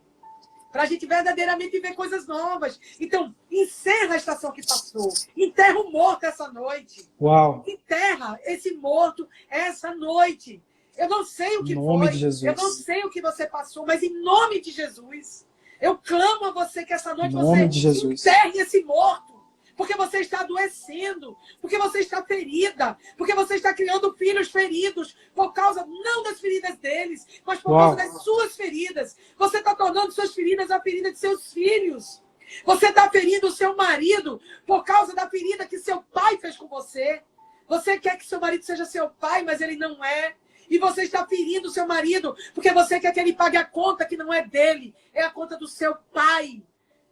Para a gente verdadeiramente ver coisas novas. Então, encerra a estação que passou. Enterra o morto essa noite. Uau! Enterra esse morto essa noite. Eu não sei o que foi. Em nome de Jesus. Eu não sei o que você passou, mas em nome de Jesus, eu clamo a você que essa noite você enterre esse morto. Porque você está adoecendo, porque você está ferida, porque você está criando filhos feridos por causa, não das feridas deles, mas por causa das suas feridas. Você está tornando suas feridas a ferida de seus filhos. Você está ferindo o seu marido por causa da ferida que seu pai fez com você. Você quer que seu marido seja seu pai, mas ele não é. E você está ferindo o seu marido porque você quer que ele pague a conta que não é dele, é a conta do seu pai.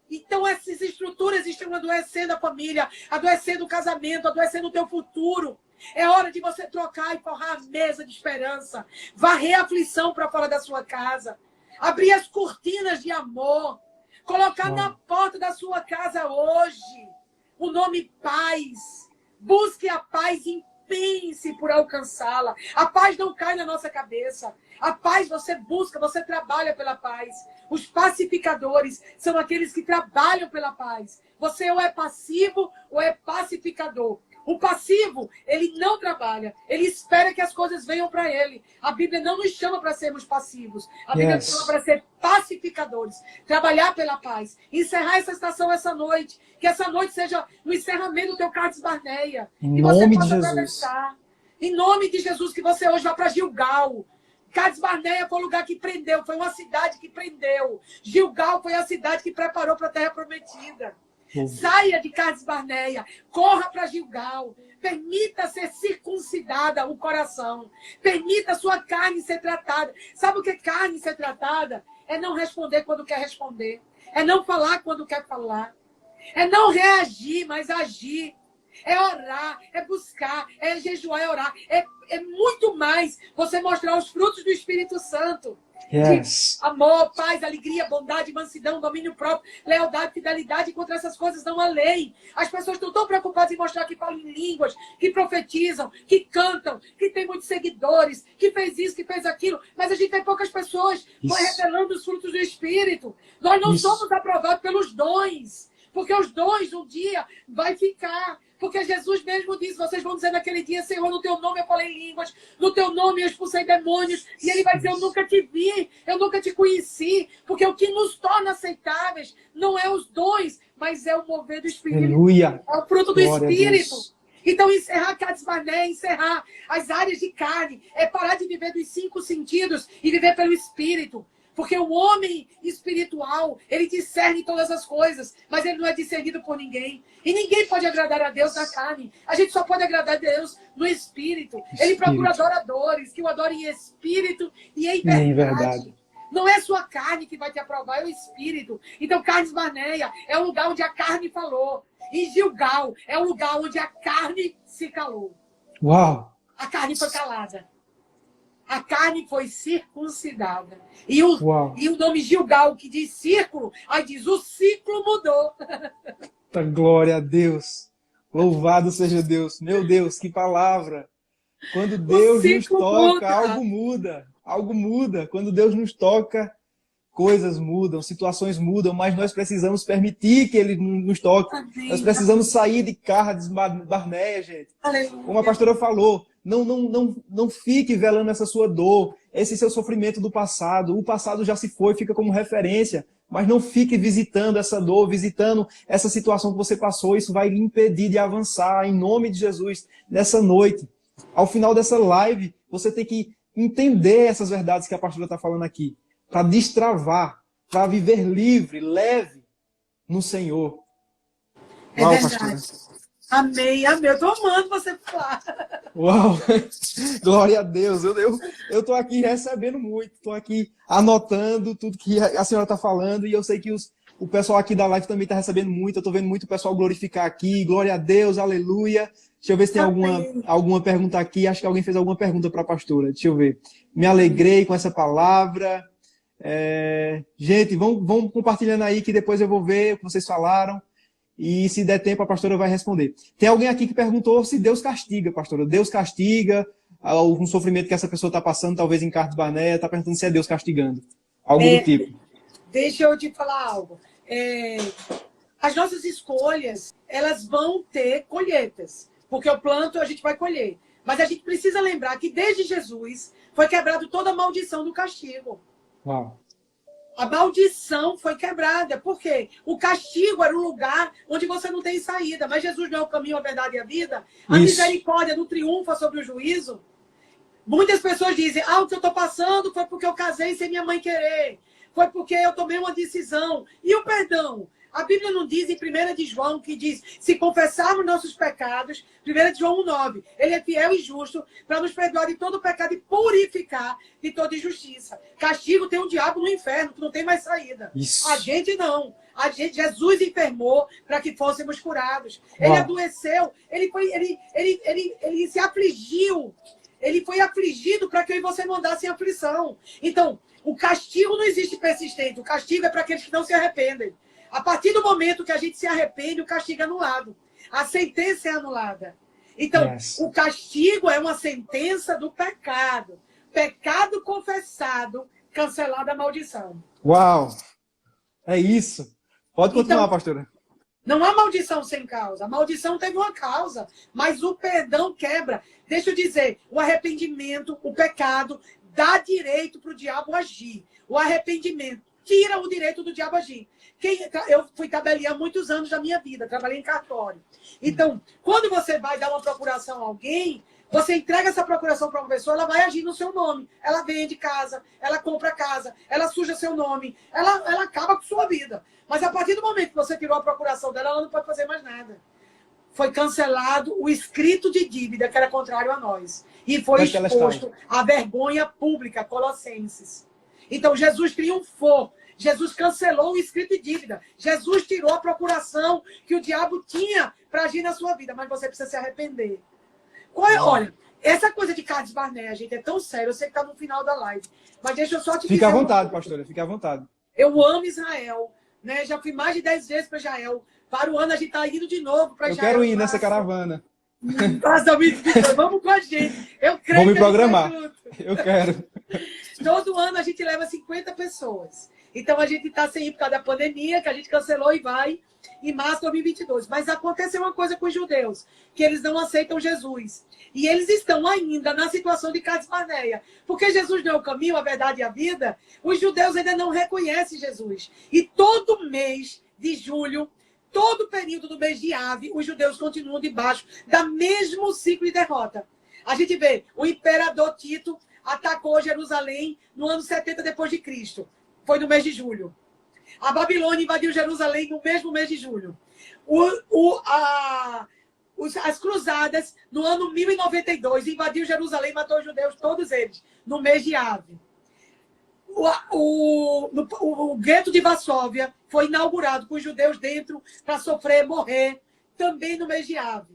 Então essas estruturas estão adoecendo a família, adoecendo o casamento, adoecendo o teu futuro. É hora de você trocar e forrar a mesa de esperança, varrer a aflição para fora da sua casa, abrir as cortinas de amor, colocar na porta da sua casa hoje o nome paz. Busque a paz, empenhe-se por alcançá-la. A paz não cai na nossa cabeça. A paz você busca, você trabalha pela paz. Os pacificadores são aqueles que trabalham pela paz. Você ou é passivo ou é pacificador. O passivo, ele não trabalha. Ele espera que as coisas venham para ele. A Bíblia não nos chama para sermos passivos. A Bíblia nos chama para ser pacificadores. Trabalhar pela paz. Encerrar essa estação essa noite. Que essa noite seja o encerramento do teu Cades Barneia. Em nome de Jesus. Atravessar. Em nome de Jesus, que você hoje vá para Gilgal. Cades Barneia foi o lugar que prendeu. Foi uma cidade que prendeu. Gilgal foi a cidade que preparou para a Terra Prometida. Saia de Cades Barneia, corra para Gilgal, permita ser circuncidada o coração, permita a sua carne ser tratada. Sabe o que é carne ser tratada? É não responder quando quer responder, é não falar quando quer falar, é não reagir, mas agir, é orar, é buscar, é jejuar, é orar, é muito mais você mostrar os frutos do Espírito Santo. Yes. Amor, paz, alegria, bondade, mansidão, domínio próprio, lealdade, fidelidade. Contra essas coisas não há lei. As pessoas estão tão preocupadas em mostrar que falam em línguas, que profetizam, que cantam, que tem muitos seguidores, que fez isso, que fez aquilo. Mas a gente tem poucas pessoas revelando os frutos do Espírito. Nós não somos aprovados pelos dons. Porque os dons um dia vai ficar. Porque Jesus mesmo disse, vocês vão dizer naquele dia, Senhor, no teu nome eu falei línguas, no teu nome eu expulsei demônios, e ele vai dizer, eu nunca te vi, eu nunca te conheci, porque o que nos torna aceitáveis não é os dons, mas é o mover do Espírito. Aleluia. É o fruto do Espírito. Então, encerrar Cades Barneia, encerrar as áreas de carne, é parar de viver dos 5 sentidos e viver pelo Espírito. Porque o homem espiritual, ele discerne todas as coisas, mas ele não é discernido por ninguém. E ninguém pode agradar a Deus na carne. A gente só pode agradar a Deus no Espírito. Ele procura adoradores que o adorem em Espírito e em verdade. Não é sua carne que vai te aprovar, é o Espírito. Então, Cades Barneia é o lugar onde a carne falou. E Gilgal é o lugar onde a carne se calou. Uau! A carne foi calada. A carne foi circuncidada. Uau. E o nome Gilgal, que diz círculo, aí diz o ciclo mudou. Glória a Deus. Louvado seja Deus. Meu Deus, que palavra. Quando Deus nos toca, algo muda. Algo muda. Quando Deus nos toca, coisas mudam, situações mudam, mas nós precisamos permitir que Ele nos toque. Amém. Nós precisamos sair de Cádiz Barneia, gente. Aleluia. Como a pastora falou, não fique velando essa sua dor, esse seu sofrimento do passado. O passado já se foi, fica como referência. Mas não fique visitando essa dor, visitando essa situação que você passou. Isso vai lhe impedir de avançar, em nome de Jesus, nessa noite. Ao final dessa live, você tem que entender essas verdades que a pastora está falando aqui. Para destravar, para viver livre, leve no Senhor. É Uau, verdade. pastora. Amém, amém. Eu estou amando você falar. Uau! Glória a Deus. Eu estou aqui recebendo muito, estou aqui anotando tudo que a senhora está falando e eu sei que o pessoal aqui da live também está recebendo muito. Eu estou vendo muito o pessoal glorificar aqui. Glória a Deus, aleluia. Deixa eu ver se tem alguma pergunta aqui. Acho que alguém fez alguma pergunta para a pastora. Deixa eu ver. Me alegrei com essa palavra. Gente, vão compartilhando aí que depois eu vou ver o que vocês falaram. E se der tempo, a pastora vai responder. Tem alguém aqui que perguntou se Deus castiga, pastora. Deus castiga algum sofrimento que essa pessoa está passando, talvez em Cádiz Barneia, está perguntando se é Deus castigando. Algo do tipo. Deixa eu te falar algo. As nossas escolhas, elas vão ter colheitas. Porque eu planto, a gente vai colher. Mas a gente precisa lembrar que desde Jesus foi quebrado toda a maldição do castigo. Uau. A maldição foi quebrada. Por quê? O castigo era um lugar onde você não tem saída. Mas Jesus não é o caminho, a verdade e a vida. A misericórdia não triunfa sobre o juízo. Muitas pessoas dizem, o que eu estou passando foi porque eu casei sem minha mãe querer. Foi porque eu tomei uma decisão. E o perdão? A Bíblia não diz em 1 de João, que diz, se confessarmos nossos pecados, 1 de João 1,9, ele é fiel e justo para nos perdoar de todo o pecado e purificar de toda injustiça. Castigo tem um diabo no inferno, que não tem mais saída. Isso. A gente não. Jesus enfermou para que fôssemos curados. Ele adoeceu, ele se afligiu. Ele foi afligido para que eu e você não andassem em aflição. Então, o castigo não existe persistente. O castigo é para aqueles que não se arrependem. A partir do momento que a gente se arrepende, o castigo é anulado. A sentença é anulada. Então, o castigo é uma sentença do pecado. Pecado confessado, cancelada a maldição. Uau! É isso. Pode continuar, então, pastora. Não há maldição sem causa. A maldição teve uma causa, mas o perdão quebra. Deixa eu dizer, o arrependimento, o pecado, dá direito para o diabo agir. O arrependimento tira o direito do diabo agir. Eu fui tabelião há muitos anos da minha vida, trabalhei em cartório. Então, quando você vai dar uma procuração a alguém, você entrega essa procuração para uma pessoa, ela vai agir no seu nome. Ela vende casa, ela compra casa, ela suja seu nome, ela acaba com sua vida. Mas a partir do momento que você tirou a procuração dela, ela não pode fazer mais nada. Foi cancelado o escrito de dívida, que era contrário a nós. E foi exposto à vergonha pública, Colossenses. Então, Jesus triunfou. Jesus cancelou o escrito de dívida. Jesus tirou a procuração que o diabo tinha para agir na sua vida. Mas você precisa se arrepender. Olha, essa coisa de Cádiz Barneia, gente, é tão sério. Eu sei que está no final da live. Mas deixa eu só te dizer. Fica à vontade, pastora. Fica à vontade. Eu amo Israel. Né? Já fui mais de 10 vezes para Israel. Para o ano a gente está indo de novo para Israel. Eu quero ir nessa caravana. Vamos com a gente. Eu creio. Vamos me programar. Eu quero. Todo ano a gente leva 50 pessoas. Então a gente está sem ir por causa da pandemia, que a gente cancelou e vai em março de 2022. Mas aconteceu uma coisa com os judeus, que eles não aceitam Jesus. E eles estão ainda na situação de Cádiz Barneia. Porque Jesus não é o caminho, a verdade e a vida, os judeus ainda não reconhecem Jesus. E todo mês de julho, todo período do mês de Ave, os judeus continuam debaixo do mesmo ciclo de derrota. A gente vê, o imperador Tito atacou Jerusalém no ano 70 depois de Cristo. Foi no mês de julho. A Babilônia invadiu Jerusalém no mesmo mês de julho. As cruzadas, no ano 1092, invadiu Jerusalém e matou os judeus, todos eles, no mês de Ave. O gueto de Varsóvia foi inaugurado com os judeus dentro para sofrer, morrer, também no mês de Ave.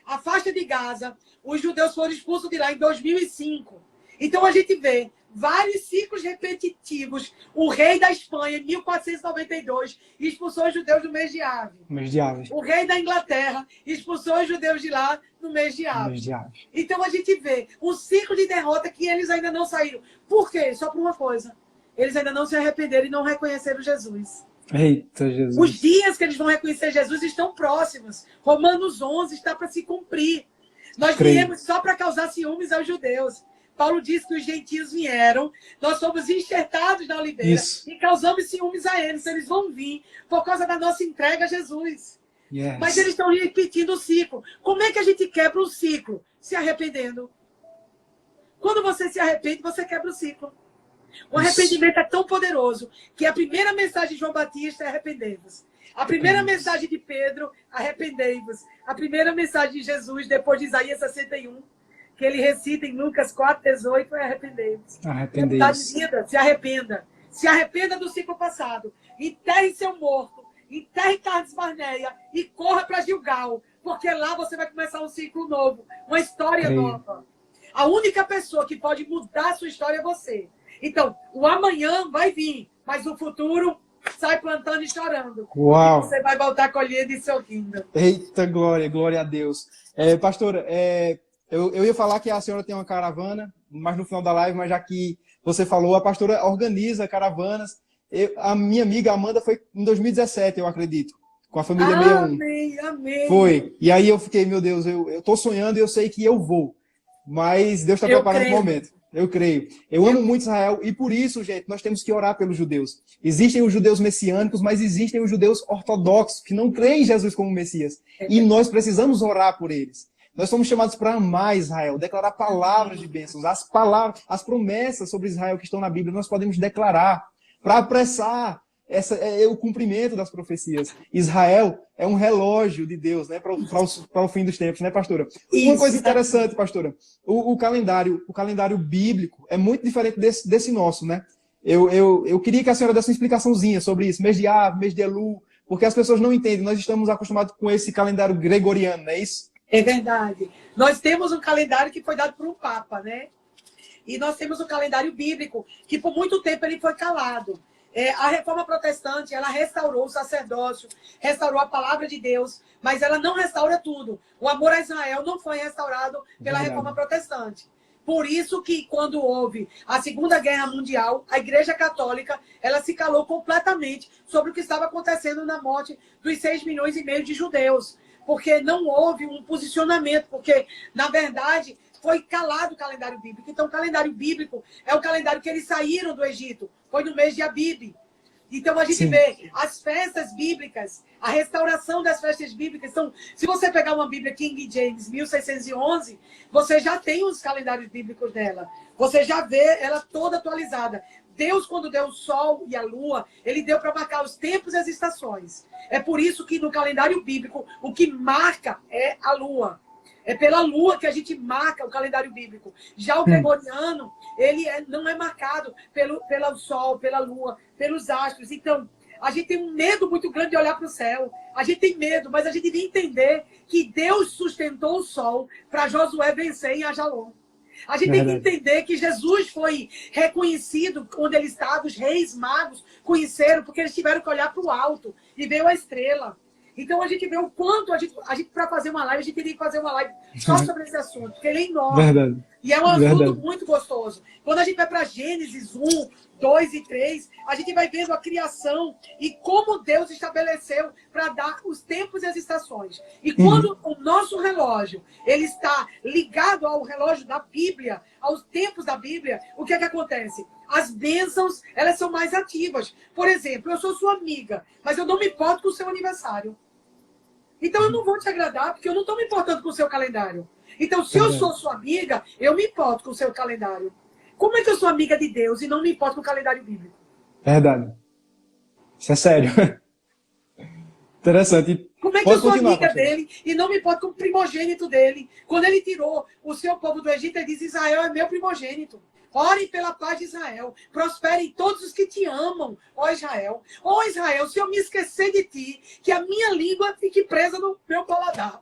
A faixa de Gaza, os judeus foram expulsos de lá em 2005. Então a gente vê vários ciclos repetitivos. O rei da Espanha, em 1492, expulsou os judeus do mês de Ave. Mês de Aves. O rei da Inglaterra expulsou os judeus de lá no mês de Ave. Mês de Aves. Então a gente vê um ciclo de derrota que eles ainda não saíram. Por quê? Só por uma coisa. Eles ainda não se arrependeram e não reconheceram Jesus. Eita, Jesus. Os dias que eles vão reconhecer Jesus estão próximos. Romanos 11 está para se cumprir. Nós viemos só para causar ciúmes aos judeus. Paulo diz que os gentios vieram, nós somos enxertados na oliveira e causamos ciúmes a eles. Eles vão vir por causa da nossa entrega a Jesus. Yes. Mas eles estão repetindo o ciclo. Como é que a gente quebra o ciclo? Se arrependendo. Quando você se arrepende, você quebra o ciclo. O arrependimento é tão poderoso que a primeira mensagem de João Batista é arrependei-vos. A primeira mensagem de Pedro, arrependei-vos. A primeira mensagem de Jesus, depois de Isaías 61, que ele recita em Lucas 4:18, é arrependei-vos. Arrependei-vos. Se arrependa. Se arrependa do ciclo passado. Enterre seu morto. Enterre Cades Barneia e corra para Gilgal, porque lá você vai começar um ciclo novo, uma história nova. A única pessoa que pode mudar a sua história é você. Então, o amanhã vai vir, mas o futuro sai plantando e chorando. Uau! E você vai voltar colhendo e sorrindo. Eita, glória a Deus. Pastora, eu ia falar que a senhora tem uma caravana, mas no final da live, mas já que você falou, a pastora organiza caravanas. A minha amiga Amanda foi em 2017, eu acredito, com a família 61. Amém. Foi. E aí eu fiquei, meu Deus, eu tô sonhando e eu sei que eu vou. Mas Deus está preparando o momento. Eu creio. Eu amo muito Israel e por isso, gente, nós temos que orar pelos judeus. Existem os judeus messiânicos, mas existem os judeus ortodoxos que não creem em Jesus como Messias. E nós precisamos orar por eles. Nós somos chamados para amar Israel, declarar palavras de bênçãos. As promessas sobre Israel que estão na Bíblia, nós podemos declarar para apressar o cumprimento das profecias. Israel é um relógio de Deus, né, para o fim dos tempos, né, pastora? Uma coisa interessante, pastora, o calendário bíblico é muito diferente desse nosso, né? Eu queria que a senhora desse uma explicação sobre isso, mês de Av, mês de Elu, porque as pessoas não entendem, nós estamos acostumados com esse calendário gregoriano, não é isso? É verdade. Nós temos um calendário que foi dado por um Papa, né? E nós temos o calendário bíblico, que por muito tempo ele foi calado. A reforma protestante, ela restaurou o sacerdócio, restaurou a palavra de Deus, mas ela não restaura tudo. O amor a Israel não foi restaurado pela reforma protestante. Por isso que quando houve a Segunda Guerra Mundial, a Igreja Católica, ela se calou completamente sobre o que estava acontecendo na morte dos 6,5 milhões de judeus. Porque não houve um posicionamento, porque, na verdade, foi calado o calendário bíblico. Então, o calendário bíblico é o calendário que eles saíram do Egito. Foi no mês de Abib. Então, a gente vê as festas bíblicas, a restauração das festas bíblicas. Então, se você pegar uma Bíblia King James 1611, você já tem os calendários bíblicos dela. Você já vê ela toda atualizada. Deus, quando deu o sol e a lua, ele deu para marcar os tempos e as estações. É por isso que no calendário bíblico, o que marca é a lua. É pela lua que a gente marca o calendário bíblico. Já o gregoriano, ele não é marcado pelo sol, pela lua, pelos astros. Então, a gente tem um medo muito grande de olhar para o céu. A gente tem medo, mas a gente devia entender que Deus sustentou o sol para Josué vencer em Ajalon. A gente tem que entender que Jesus foi reconhecido onde ele estava, os reis magos conheceram, porque eles tiveram que olhar para o alto e veio a estrela. Então a gente vê o quanto a gente para fazer uma live, a gente teria que fazer uma live só sobre esse assunto, porque ele é enorme. Verdade. E é um assunto muito gostoso. Quando a gente vai para Gênesis 1, 2 e 3, a gente vai vendo a criação e como Deus estabeleceu para dar os tempos e as estações. E quando o nosso relógio ele está ligado ao relógio da Bíblia, aos tempos da Bíblia, o que é que acontece? As bênçãos, elas são mais ativas. Por exemplo, eu sou sua amiga, mas eu não me importo com o seu aniversário. Então eu não vou te agradar, porque eu não estou me importando com o seu calendário. Então, se eu sou sua amiga, eu me importo com o seu calendário. Como é que eu sou amiga de Deus e não me importo com o calendário bíblico? Verdade. Isso é sério. Interessante. Como é que eu sou amiga dele e não me importo com o primogênito dele? Quando ele tirou o seu povo do Egito, ele diz: Israel é meu primogênito. Orem pela paz de Israel. Prosperem todos os que te amam, ó Israel. Ó Israel, se eu me esquecer de ti, que a minha língua fique presa no meu paladar.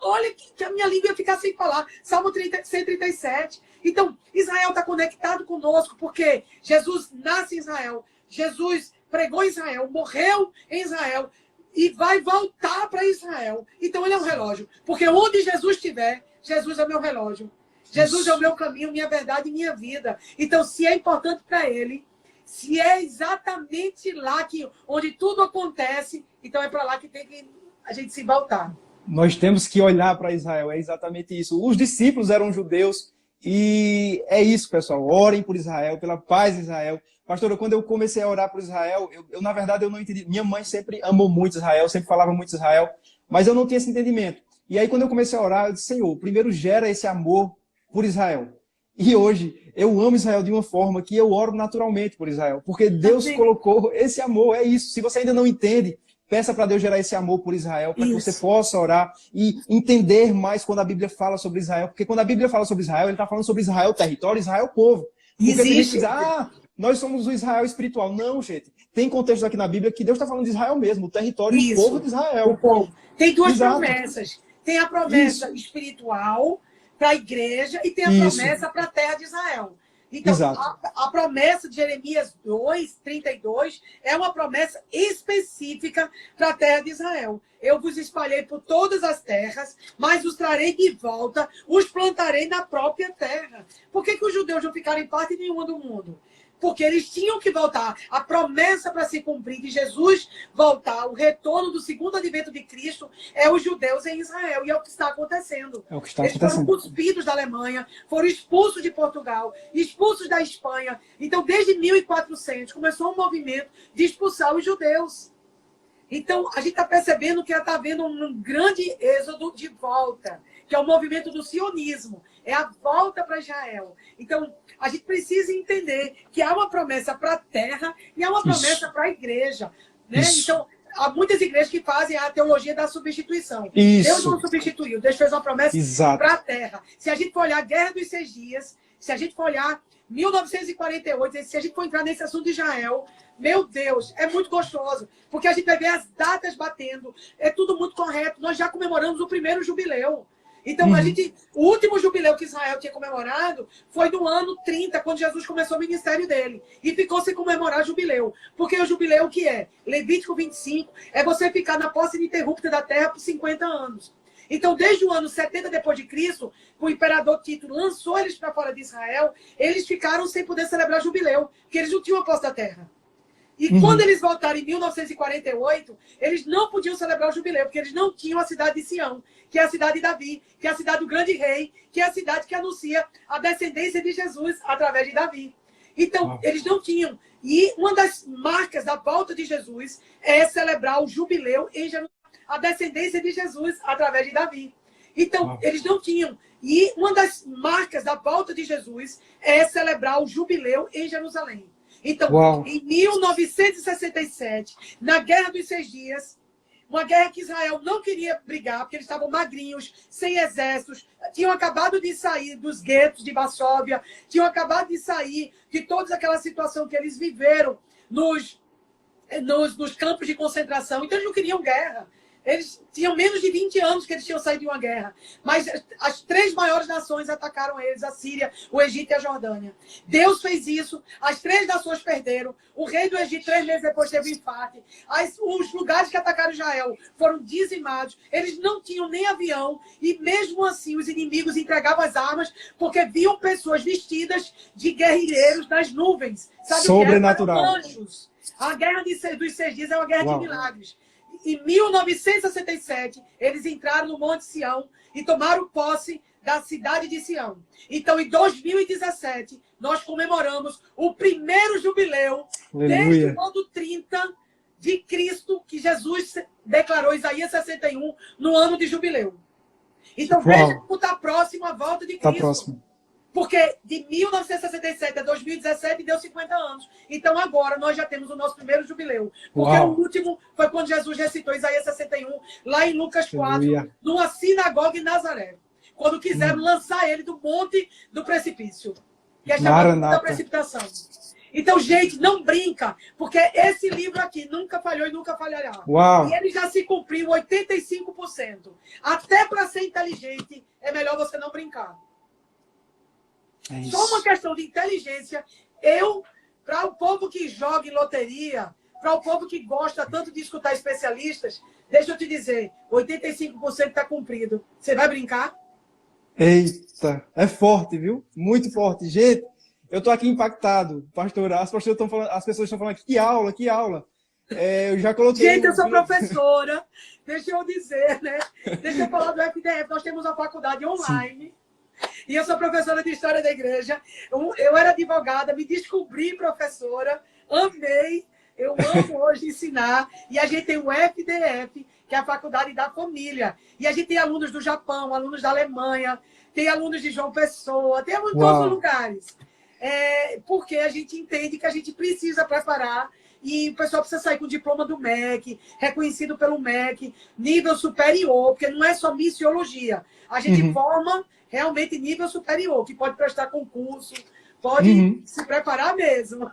Olha que a minha língua ia ficar sem falar. Salmo 137. Então, Israel está conectado conosco, porque Jesus nasce em Israel. Jesus pregou em Israel, morreu em Israel e vai voltar para Israel. Então, ele é um relógio. Porque onde Jesus estiver, Jesus é meu relógio. Jesus é o meu caminho, minha verdade e minha vida. Então, se é importante para ele, se é exatamente lá onde tudo acontece, então é para lá que tem que a gente se voltar. Nós temos que olhar para Israel, é exatamente isso. Os discípulos eram judeus e é isso, pessoal. Orem por Israel, pela paz de Israel. Pastora, quando eu comecei a orar por Israel, na verdade, eu não entendi. Minha mãe sempre amou muito Israel, sempre falava muito de Israel, mas eu não tinha esse entendimento. E aí, quando eu comecei a orar, eu disse, Senhor, primeiro gera esse amor por Israel. E hoje, eu amo Israel de uma forma que eu oro naturalmente por Israel, porque Deus colocou esse amor, é isso. Se você ainda não entende, peça para Deus gerar esse amor por Israel, para que você possa orar e entender mais quando a Bíblia fala sobre Israel. Porque quando a Bíblia fala sobre Israel, ele está falando sobre Israel, território, Israel, povo. Porque tem gente que diz, nós somos o Israel espiritual. Não, gente. Tem contextos aqui na Bíblia que Deus está falando de Israel mesmo, o território e o povo de Israel. O povo. Tem duas promessas. Tem a promessa espiritual para a igreja e tem a promessa para a terra de Israel. Então, a promessa de Jeremias 2:32 é uma promessa específica para a terra de Israel. Eu vos espalhei por todas as terras, mas os trarei de volta, os plantarei na própria terra. Por que os judeus não ficaram em parte nenhuma do mundo? Porque eles tinham que voltar. A promessa para se cumprir de Jesus voltar, o retorno do segundo advento de Cristo, é os judeus em Israel. E é o que está acontecendo. É o que está acontecendo. Eles foram cuspidos da Alemanha, foram expulsos de Portugal, expulsos da Espanha. Então, desde 1400, começou um movimento de expulsar os judeus. Então, a gente está percebendo que está havendo um grande êxodo de volta, que é o movimento do sionismo. É a volta para Israel. Então, a gente precisa entender que há uma promessa para a terra e há uma promessa para a igreja. Né? Então, há muitas igrejas que fazem a teologia da substituição. Deus não substituiu, Deus fez uma promessa para a terra. Se a gente for olhar a Guerra dos 6 Dias, se a gente for olhar 1948, se a gente for entrar nesse assunto de Israel, meu Deus, é muito gostoso, porque a gente vai ver as datas batendo, é tudo muito correto. Nós já comemoramos o primeiro jubileu. Então, o último jubileu que Israel tinha comemorado foi no ano 30, quando Jesus começou o ministério dele. E ficou sem comemorar jubileu. Porque o jubileu, o que é? Levítico 25, é você ficar na posse ininterrupta da terra por 50 anos. Então, desde o ano 70 depois de Cristo, o imperador Tito lançou eles para fora de Israel, eles ficaram sem poder celebrar jubileu, porque eles não tinham a posse da terra. E quando eles voltaram em 1948, eles não podiam celebrar o jubileu, porque eles não tinham a cidade de Sião, que é a cidade de Davi, que é a cidade do grande rei, que é a cidade que anuncia a descendência de Jesus através de Davi. Então, eles não tinham. E uma das marcas da volta de Jesus é celebrar o jubileu em Jerusalém, a descendência de Jesus através de Davi. Então, eles não tinham. E uma das marcas da volta de Jesus é celebrar o jubileu em Jerusalém. Então, em 1967, na Guerra dos 6 Dias, uma guerra que Israel não queria brigar, porque eles estavam magrinhos, sem exércitos, tinham acabado de sair dos guetos de Varsóvia, tinham acabado de sair de toda aquela situação que eles viveram nos campos de concentração. Então, eles não queriam guerra. Eles tinham menos de 20 anos que eles tinham saído de uma guerra. Mas as 3 maiores nações atacaram eles, a Síria, o Egito e a Jordânia. Deus fez isso, as 3 nações perderam. O rei do Egito, 3 meses depois, teve um infarte. Os lugares que atacaram Israel foram dizimados. Eles não tinham nem avião. E mesmo assim, os inimigos entregavam as armas porque viam pessoas vestidas de guerrilheiros nas nuvens. Sabe, sobrenatural. Anjos. A guerra dos 6 dias é uma guerra de milagres. Em 1967, eles entraram no Monte Sião e tomaram posse da cidade de Sião. Então, em 2017, nós comemoramos o primeiro jubileu desde o ano 30 de Cristo, que Jesus declarou, Isaías 61, no ano de jubileu. Então, veja como está próximo a volta de Cristo. Está próximo. Porque de 1967 a 2017 deu 50 anos. Então agora nós já temos o nosso primeiro jubileu. Porque o último foi quando Jesus recitou Isaías 61, lá em Lucas 4, numa sinagoga em Nazaré. Quando quiseram lançar ele do monte do precipício. Que é chamado da precipitação. Então, gente, não brinca, porque esse livro aqui nunca falhou e nunca falhará. Uau. E ele já se cumpriu 85%. Até para ser inteligente, é melhor você não brincar. É isso. Só uma questão de inteligência. Para o povo que joga em loteria, para o povo que gosta tanto de escutar especialistas, deixa eu te dizer, 85% está cumprido. Você vai brincar? Eita, é forte, viu? Muito forte. Gente, eu tô aqui impactado, pastora. As pessoas estão falando aqui, que aula, que aula. Eu já coloquei... Gente, eu sou professora. Deixa eu dizer, né? Deixa eu falar do FDF. Nós temos uma faculdade online. Sim. E eu sou professora de História da Igreja. Eu era advogada, me descobri professora, amei. Eu amo hoje ensinar. E a gente tem o FDF, que é a Faculdade da Família. E a gente tem alunos do Japão, alunos da Alemanha, tem alunos de João Pessoa, tem alunos de todos os lugares. Porque a gente entende que a gente precisa preparar e o pessoal precisa sair com o diploma do MEC, reconhecido pelo MEC, nível superior, porque não é só missiologia. A gente forma realmente nível superior, que pode prestar concurso, pode se preparar mesmo.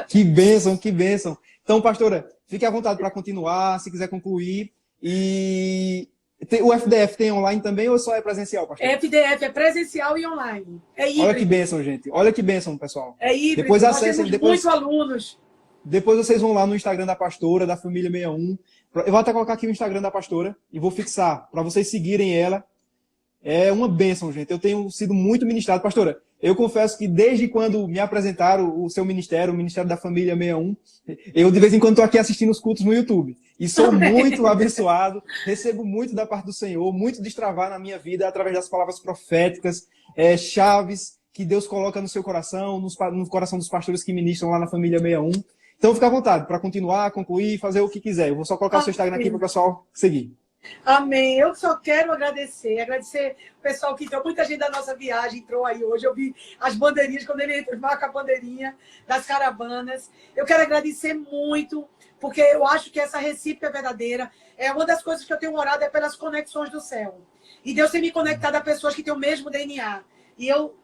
Que bênção, que bênção. Então, pastora, fique à vontade para continuar, se quiser concluir. E o FDF tem online também ou só é presencial, pastor? FDF é presencial e online. É híbrido. Olha que bênção, gente. Olha que bênção, pessoal. É híbrido. Depois acessem, muitos alunos. Depois vocês vão lá no Instagram da pastora, da Família 61. Eu vou até colocar aqui o Instagram da pastora e vou fixar para vocês seguirem ela. É uma bênção, gente. Eu tenho sido muito ministrado. Pastora, eu confesso que desde quando me apresentaram o seu ministério, o Ministério da Família 61, eu de vez em quando estou aqui assistindo os cultos no YouTube. E sou muito abençoado, recebo muito da parte do Senhor, muito destravar na minha vida através das palavras proféticas, chaves que Deus coloca no seu coração, no coração dos pastores que ministram lá na Família 61. Então fica à vontade para continuar, concluir, fazer o que quiser. Eu vou só colocar o seu Instagram aqui para o pessoal seguir. Amém. Eu só quero agradecer o pessoal que entrou, muita gente da nossa viagem entrou aí hoje, eu vi as bandeirinhas, quando ele entra, marca a bandeirinha das caravanas. Eu quero agradecer muito, porque eu acho que essa recíproca é verdadeira. É uma das coisas que eu tenho orado é pelas conexões do céu. E Deus tem me conectado a pessoas que têm o mesmo DNA. E eu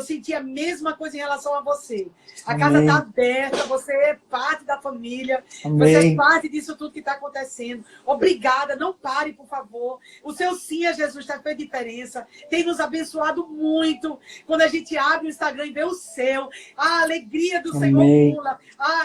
senti a mesma coisa em relação a você. A casa está aberta, você é parte da família, Amém. Você é parte disso tudo que está acontecendo. Obrigada, não pare, por favor. O seu sim a Jesus está fazendo diferença, tem nos abençoado muito. Quando a gente abre o Instagram e vê o seu, a alegria do Amém. Senhor pula.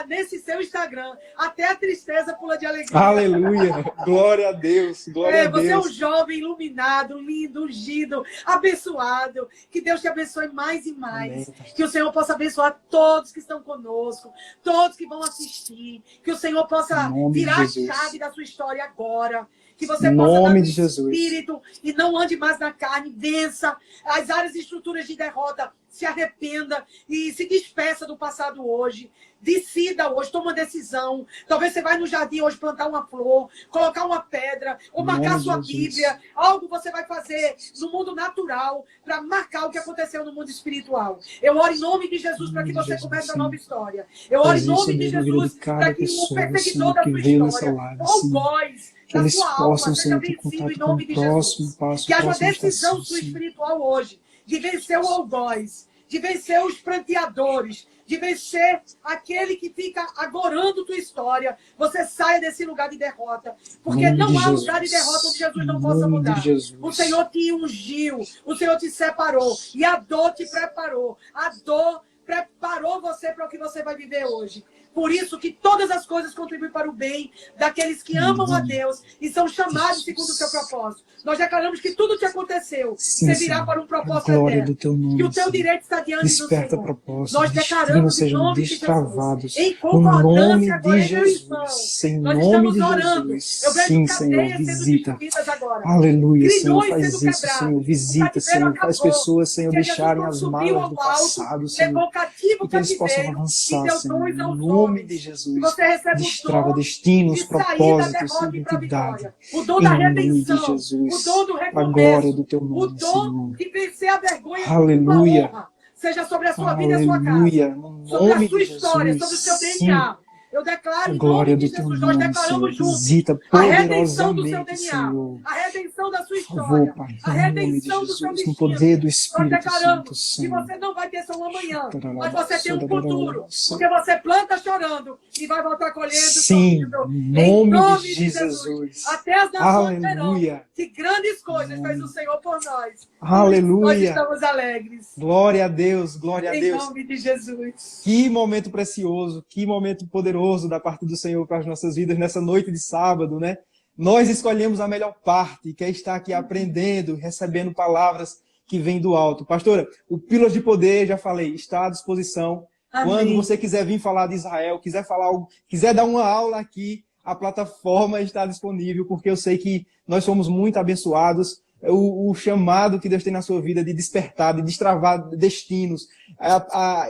Nesse seu Instagram, até a tristeza pula de alegria. Aleluia, glória a Deus, glória a Deus. Você é um jovem iluminado, lindo, ungido, abençoado. Que Deus te abençoe mais e mais. Amém. Que o Senhor possa abençoar todos que estão conosco, todos que vão assistir. Que o Senhor possa virar a chave da sua história agora. Que você possa dar no espírito e não ande mais na carne. Vença as áreas e estruturas de derrota. Se arrependa e se despeça do passado hoje. Decida hoje, toma uma decisão. Talvez você vai no jardim hoje plantar uma flor, colocar uma pedra, ou marcar sua Bíblia. Algo você vai fazer no mundo natural para marcar o que aconteceu no mundo espiritual. Eu oro em nome de Jesus para que você comece uma nova história. Eu oro em nome de Jesus para que o perseguidor da sua história, ou voz, que eles possam, Senhor, ter contato com o próximo passo. Que haja uma decisão sua espiritual hoje de vencer o algoz, de vencer os pranteadores, de vencer aquele que fica agorando tua história. Você saia desse lugar de derrota, porque não há lugar de derrota onde Jesus não possa mudar. O Senhor te ungiu, o Senhor te separou e a dor te preparou. A dor preparou você para o que você vai viver hoje. Por isso que todas as coisas contribuem para o bem daqueles que amam a Deus e são chamados segundo o seu propósito. Nós declaramos que tudo que aconteceu servirá para um propósito eterno. Que o teu direito está diante do Senhor. Nós declaramos em nome de Jesus, em concordância agora em meu irmão. Nós estamos orando. Eu vejo cadeias sendo destruídas agora. Aleluia, Senhor, faz isso, Senhor. Visita, Senhor. Faz pessoas, Senhor, deixarem as malas do passado, Senhor. E que eles possam avançar, Senhor. Em nome de Jesus, destrava destinos, propósitos, identidade. O dom da redenção, de Jesus, o dom do recomeço, a glória do teu nome, o dom Senhor. de vencer a vergonha, aleluia, seja sobre a sua vida e a sua casa, sobre a sua história, sobre o seu DNA. Eu declaro em Glória nome de do teu Jesus, nós nome, Senhor. declaramos juntos Visita a redenção do seu poderosamente, DNA, Senhor. a redenção da sua Por favor, história, Pai, a em nome de redenção do seu Jesus, no destino. poder do Nós Espírito Santo, declaramos que Senhor. você não vai ter só um amanhã, mas você tem um futuro, porque você planta chorando e vai voltar colhendo Sim, sorrindo. em Em nome nome de de Jesus. Jesus. Até as nações verão Aleluia. que grandes coisas fez o Senhor por nós. Aleluia. Nós estamos alegres. Glória a Deus, glória a Em Deus. nome de Jesus. Que momento precioso, que momento poderoso da parte do Senhor para as nossas vidas nessa noite de sábado, né? Nós escolhemos a melhor parte, que é estar aqui aprendendo, recebendo palavras que vêm do alto. Pastora, o Pílulas de Poder, já falei, está à disposição. Amém. Quando você quiser vir falar de Israel, quiser falar algo, quiser dar uma aula aqui, a plataforma está disponível, porque eu sei que nós somos muito abençoados. O chamado que Deus tem na sua vida de despertar, de destravar destinos,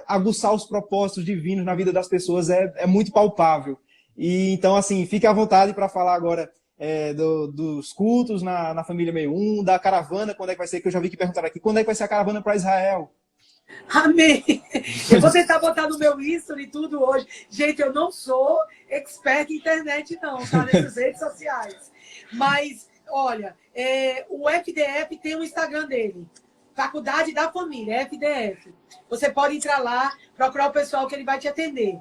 aguçar os propósitos divinos na vida das pessoas é muito palpável. E então, assim, fique à vontade para falar agora dos cultos na família 61, da caravana, quando é que vai ser, que eu já vi que perguntaram aqui, quando é que vai ser a caravana para Israel? Amém. Eu vou tentar botar no meu history e tudo hoje. Gente, eu não sou expert em internet, não, tá? Nessas redes sociais. Mas, olha, o FDF tem um Instagram dele. Faculdade da Família, FDF. Você pode entrar lá, procurar o pessoal que ele vai te atender.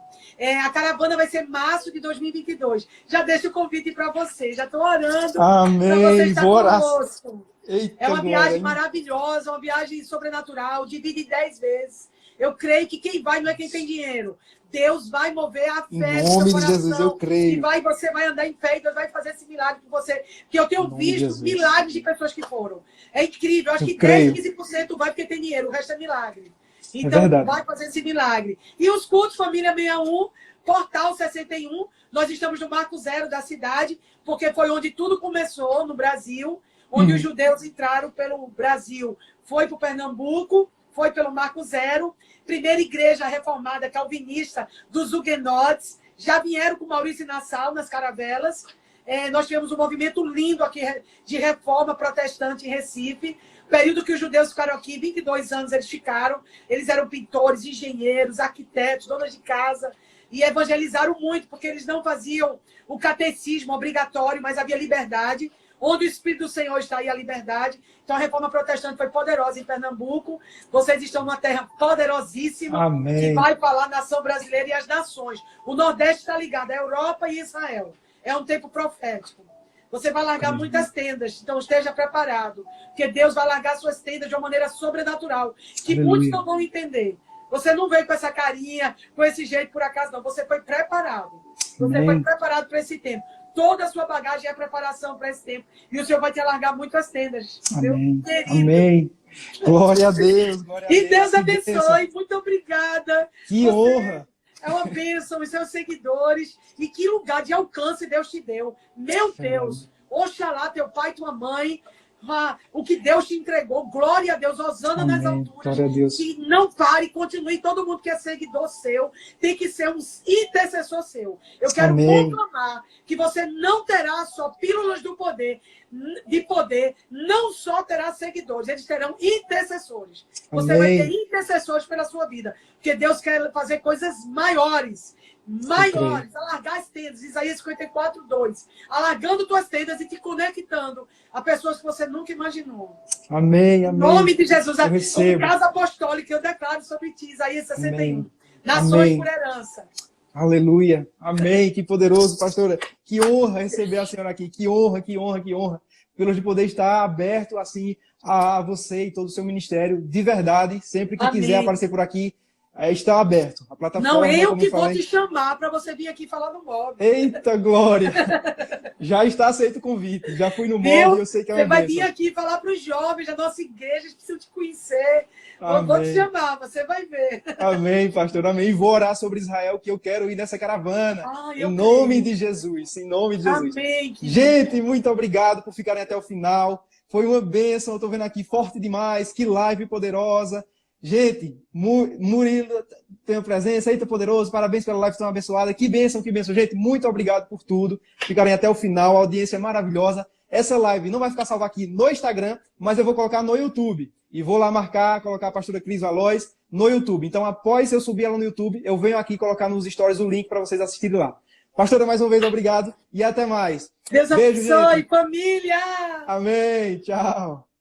A caravana vai ser março de 2022. Já deixo o convite para você. Já estou orando para você estar conosco. Eita, é uma glória, viagem hein? maravilhosa, uma viagem sobrenatural, divide em 10 vezes. Eu creio que quem vai não é quem tem dinheiro. Deus vai mover a fé Em do seu nome de coração. Jesus, eu creio. E você vai andar em fé e Deus vai fazer esse milagre por você. Porque eu tenho visto milagres de pessoas que foram. É incrível. Eu acho que 10, 15% vai porque tem dinheiro. O resto é milagre. Então, vai fazer esse milagre. E os cultos, Família 61, Portal 61. Nós estamos no Marco Zero da cidade, porque foi onde tudo começou no Brasil, onde os judeus entraram pelo Brasil. Foi para o Pernambuco, foi pelo Marco Zero. Primeira igreja reformada calvinista dos Huguenotes. Já vieram com Maurício Nassau nas caravelas. Nós tivemos um movimento lindo aqui de reforma protestante em Recife. Período que os judeus ficaram aqui, 22 anos eles ficaram. Eles eram pintores, engenheiros, arquitetos, donas de casa. E evangelizaram muito, porque eles não faziam o catecismo obrigatório, mas havia liberdade. Onde o Espírito do Senhor está aí, a liberdade. Então, a reforma protestante foi poderosa em Pernambuco. Vocês estão numa terra poderosíssima. Amém. Que vai falar a nação brasileira e as nações. O Nordeste está ligado à Europa e Israel. É um tempo profético. Você vai largar muitas tendas, então esteja preparado. Porque Deus vai largar suas tendas de uma maneira sobrenatural, que muitos não vão entender. Você não veio com essa carinha, com esse jeito por acaso, não. Você foi preparado. Você foi preparado para esse tempo. Toda a sua bagagem é preparação para esse tempo. E o Senhor vai te alargar muitas tendas. Amém. Meu querido. Amém. Glória a Deus. Glória a Deus. E Deus abençoe. Muito obrigada. Que honra. É uma bênção, os seus seguidores. E que lugar de alcance Deus te deu. Meu Deus. Oxalá, teu pai e tua mãe. O que Deus te entregou. Glória a Deus. Hosana nas alturas. Glória a Deus. Que não pare, continue. Todo mundo que é seguidor seu tem que ser um intercessor seu. Eu quero proclamar que você não terá só pílulas do poder, não só terá seguidores, eles terão intercessores. Você vai ter intercessores pela sua vida. Porque Deus quer fazer coisas maiores. Alargar as tendas, Isaías 54:2, alargando tuas tendas e te conectando a pessoas que você nunca imaginou. Amém, amém. Em nome de Jesus, eu recebo. Como casa apostólica, eu declaro sobre ti, Isaías 61. Nações por herança. Aleluia, amém, que poderoso, pastora. Que honra receber a senhora aqui, que honra, que honra, que honra. Pelo de poder estar aberto assim a você e todo o seu ministério, de verdade, sempre que quiser aparecer por aqui, está aberto. A plataforma, não, eu que vou te chamar para você vir aqui falar no Mob. Eita, glória! Já está aceito o convite. Já fui no Mob e eu sei que é uma Você vai bênção. vir aqui falar para os jovens da nossa igreja, eles precisam te conhecer. Amém. Vou te chamar, você vai ver. Amém, pastor. Amém. Vou orar sobre Israel, que eu quero ir nessa caravana. Em nome de Jesus. Em nome de Jesus. Amém. Gente, muito obrigado por ficarem até o final. Foi uma bênção. Eu estou vendo aqui forte demais. Que live poderosa. Gente, Murilo tem a presença, eita poderoso, parabéns pela live tão abençoada, que bênção, gente, muito obrigado por tudo, ficarem até o final, a audiência é maravilhosa, essa live não vai ficar salva aqui no Instagram, mas eu vou colocar no YouTube. E vou lá marcar, colocar a pastora Cris Valois no YouTube. Então, após eu subir ela no YouTube, eu venho aqui colocar nos stories o link para vocês assistirem lá. Pastora, mais uma vez, obrigado e até mais. Deus Beijo, abençoe, gente. família! Amém. Tchau.